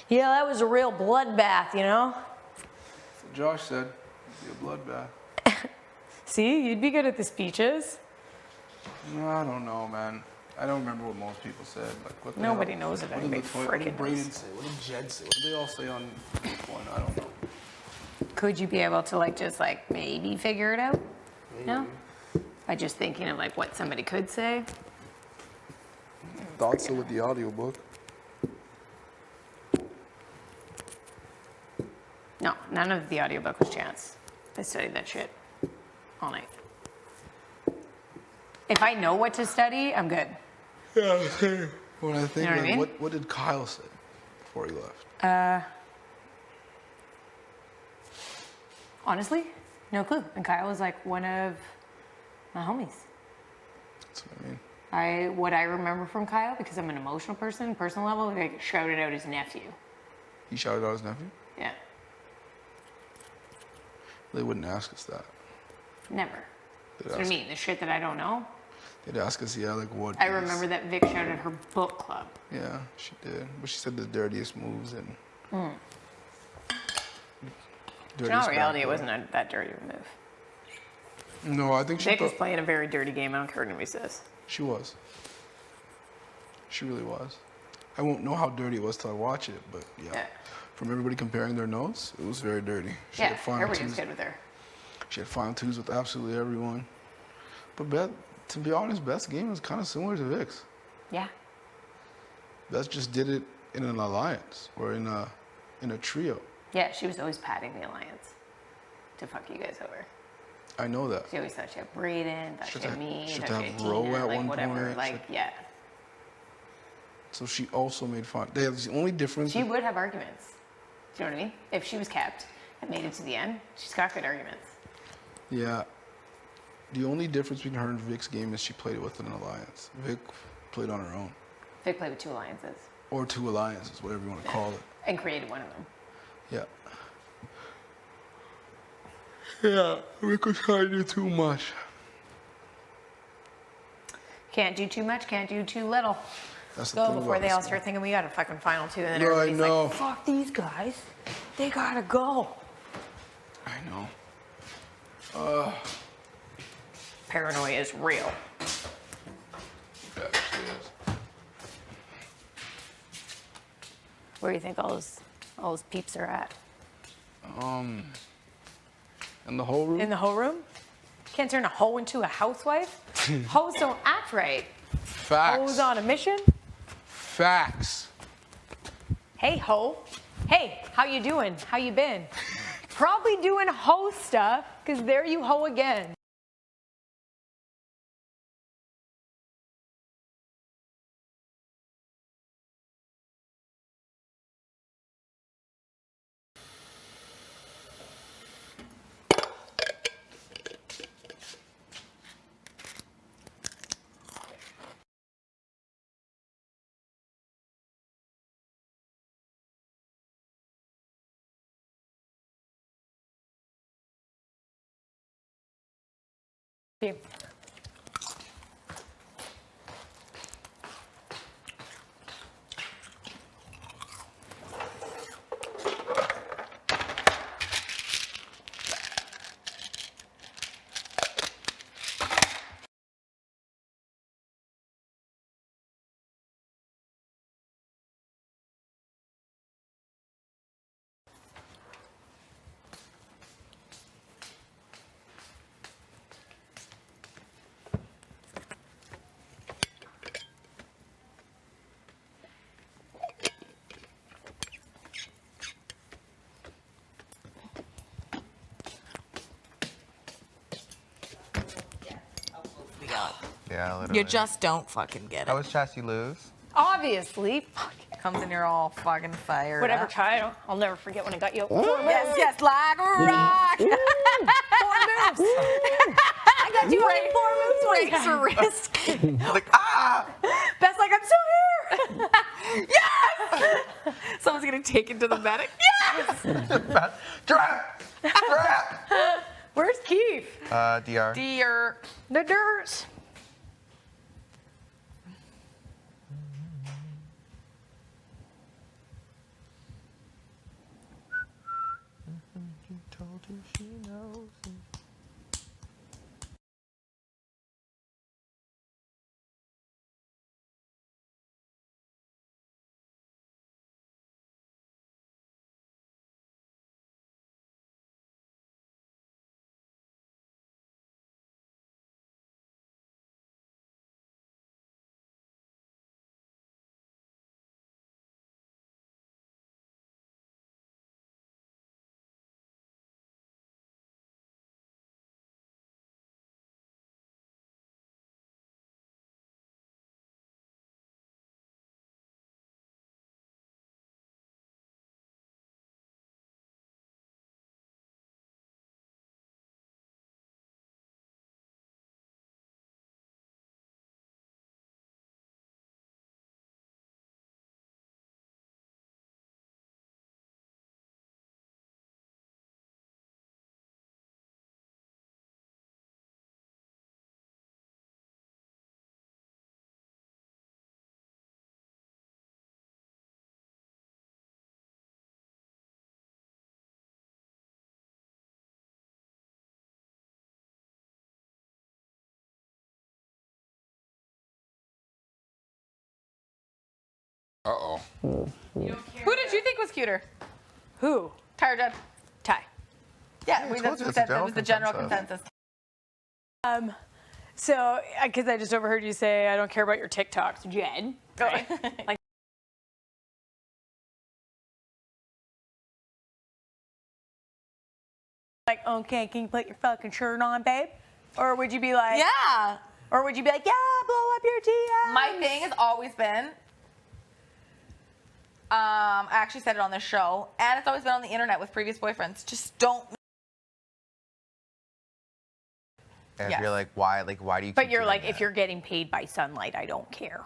Yeah, that was a real bloodbath, you know? That's what Josh said. It'd be a bloodbath. See, you'd be good at the speeches. No, I don't know, man. I don't remember what most people said. Like, what the Nobody hell? knows it. What Anybody what freaking did Braden knows. say? What did Jed say? What did they all say on one? I don't know. Could you be able to just maybe figure it out? No? By just thinking of what somebody could say? Thought so with the audiobook. No, none of the audiobook was chance. I studied that shit all night. If I know what to study, I'm good. Yeah, when I think, You know what I mean? what did Kyle say before he left? Honestly, no clue. And Kyle was one of my homies. That's what I mean. What I remember from Kyle, because I'm an emotional person, personal level, shouted out his nephew. He shouted out his nephew? Yeah, They wouldn't ask us that. never. They'd That's what I ask, mean, the shit that I don't know. they'd ask us, yeah, what I is- remember that Vic shouted her book club. Yeah, she did. But she said the dirtiest moves and... In all reality, it wasn't that dirty of a move. No, I think she Vic was thought... playing a very dirty game. I don't care what anybody says. She was. She really was. I won't know how dirty it was till I watch it, but yeah. Yeah. From everybody comparing their notes, it was very dirty. She Yeah, had final everybody was twos. good with her. She had final twos with absolutely everyone. But Beth, to be honest, Beth's game was kind of similar to Vic's. Yeah. Beth just did it in an alliance or in a trio. Yeah, she was always padding the alliance to fuck you guys over. I know that. She always thought she had Braden, thought she had me, she thought had she had to have Ro Tina, at one whatever. point. Yeah. So she also made fun. The only difference. She would have arguments. Do you know what I mean? If she was kept and made it to the end, she's got good arguments. Yeah. The only difference between her and Vic's game is she played it with an alliance. Vic played on her own. They played with two alliances Or two alliances, whatever you want to call it. and created one of them. Yeah. Yeah, Vic was trying to do too much. Can't do too much, can't do too little. That's the Go thing before about they all this start thinking we got a fucking final two, and then No, I everybody's know. like, fuck these guys. They gotta go. I know. Paranoia is real. It actually is. Where do you think all those peeps are at? In the whole room? In the hoe room? Can't turn a hoe into a housewife? Hoes don't act right. Facts. Hoes on a mission? Facts. Hey, hoe. Hey, how you doing? How you been? Probably doing hoe stuff, because there you hoe again. See. Yeah, literally. You just don't fucking get it. How was chess? You lose? Obviously. Fuck. Comes in, you're all fucking fired. Whatever, up. Ty. I'll never forget when I got you. Yes, like a rock. 4 moves. I got you Break, on 4 moves. breaks her wrist. Like, ah! Beth's like, I'm still here. Yes! Someone's gonna take it to the medic. Yes! Trap! Trap! Where's Keith? DR. Dear. The dirt. Told you she knows. Uh-oh. Who did you think was cuter? Who? Tired Judd. Ty. Yeah, we told you, said it's a that was the general consensus. consensus. So, because I just overheard you say, I don't care about your TikToks, Jed. Right? Like, okay, can you put your fucking shirt on, babe? Or would you be like, Yeah. Or would you be like, yeah, blow up your DM? My thing has always been, I actually said it on this show, and it's always been on the internet with previous boyfriends. Just don't. And Yes. you're like, why? Like, why do you? But keep you're doing like, that? if you're getting paid by sunlight, I don't care.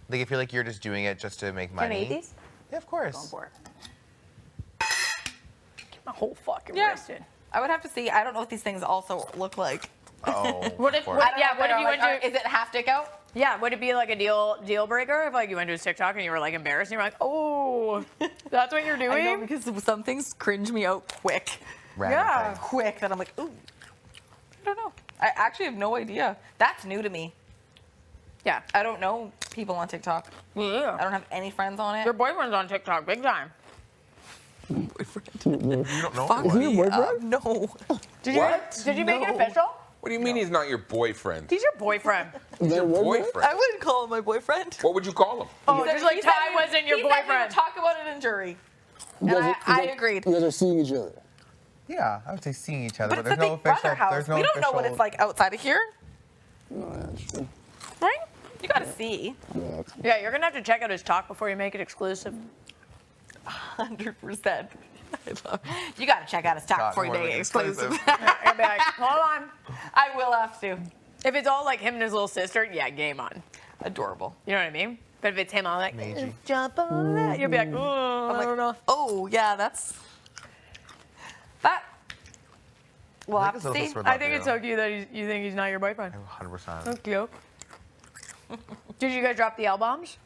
like, if you're like, you're just doing it just to make Can I money. eat these? Yeah, of Going course. for it. Get my whole fucking Yeah. wrist in. I would have to see. I don't know what these things also look like. Oh. What if- of course. what- I don't Yeah, know if what if they're you like, went to- Is it half dick out? Yeah, would it be like a deal breaker if like you went to his TikTok and you were like embarrassed and you were like, oh, that's what you're I know, doing? because some things cringe me out quick. Random Yeah. thing. Quick that I'm like, ooh. I don't know. I actually have no idea. That's new to me. Yeah. I don't know people on TikTok. I Yeah. don't have any friends on it. Your boyfriend's on TikTok big time. Boyfriend. You don't know Fuck anyone. me up. No. Did What? you make it No. official? What do you mean he's not your boyfriend? He's your boyfriend. He's your boyfriend. I wouldn't call him my boyfriend. What would you call him? Oh, just like He Ty said he- wasn't your he said he would boyfriend. talk about it in jury. You And guys I are- agreed. You guys are seeing each other. Yeah, I would say seeing each other, But but, it's there's a no Big Brother official. house. There's no we don't know what official- it's like outside of here, No, that's true. right? You gotta see. Yeah, that's- Yeah, you're gonna have to check out his talk before you make it exclusive. 100%. You gotta check out his talk Got before you more make than it exclusive. I'll be like, hold on. I will have to. If it's all like him and his little sister, yeah, game on. Adorable. You know what I mean? But if it's him, I'm like, Meiji. jump on that. You'll be like, oh, I'm I don't know. like, oh yeah, that's that. We'll I have think to it's see. also for I about think it's you. so cute that you think he's not your boyfriend. 100%. So cute. Did you guys drop the L bombs?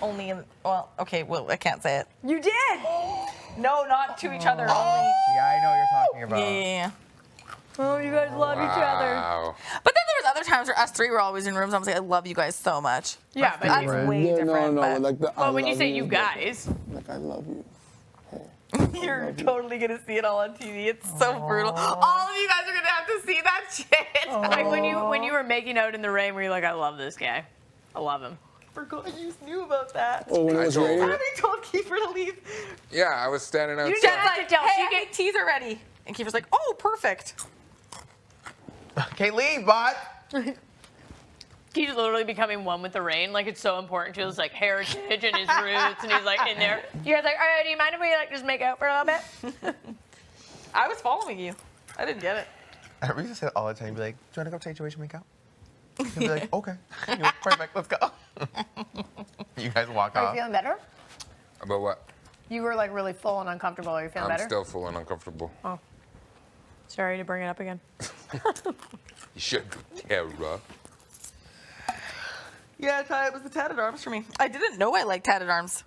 Only in well, okay, well I can't say it. You did. No, not to each other. Yeah, I know what you're talking about. Only. Yeah. Oh, you guys love each other. Wow. But then there was other times where us three were always in rooms. I was like, I love you guys so much. Yeah, but That's Right. way yeah, different. no, but like the. I well, when you love say you is guys, like I love you. you're totally gonna see it all on TV. It's so brutal. All of you guys are gonna have to see that shit. like when you were making out in the rain, were you like, I love this guy, I love him. Forgot you knew about that. Oh, when it I was told raining. her. I told Kiefer to leave. Yeah, I was standing outside. didn't Jen's have like, to tell. hey, She I think teas are ready. And Kiefer's like, oh, perfect. Okay, leave, bot. He's literally becoming one with the rain. Like, it's so important to his, like, heritage and his roots. And he's, like, in there. You guys like, all right, do you mind if we, like, just make out for a little bit? I was following you. I didn't get it. I used to say it all the time. Be like, do you want to go to HOH and make out? He'd be like, okay. You're like, perfect, let's go. You guys walk Are you off. feeling better? About what? You were, like, really full and uncomfortable. Are you feeling better? I'm still full and uncomfortable. Oh. Sorry to bring it up again. You should, Tara. Yeah, it was the tatted arms for me. I didn't know I liked tatted arms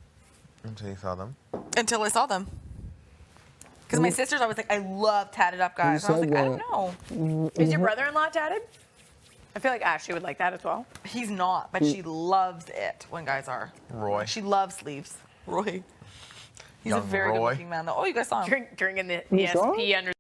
Until you saw them. until I saw them. Because my sister's always like, I love tatted up guys. And I was like, I don't know. Is your brother-in-law tatted? I feel like Ashley would like that as well. He's not, but she loves it when guys are. Roy. She loves sleeves. Roy. He's a Young very Roy. good looking man though. Oh, you guys saw him. Drinking the You saw ESP under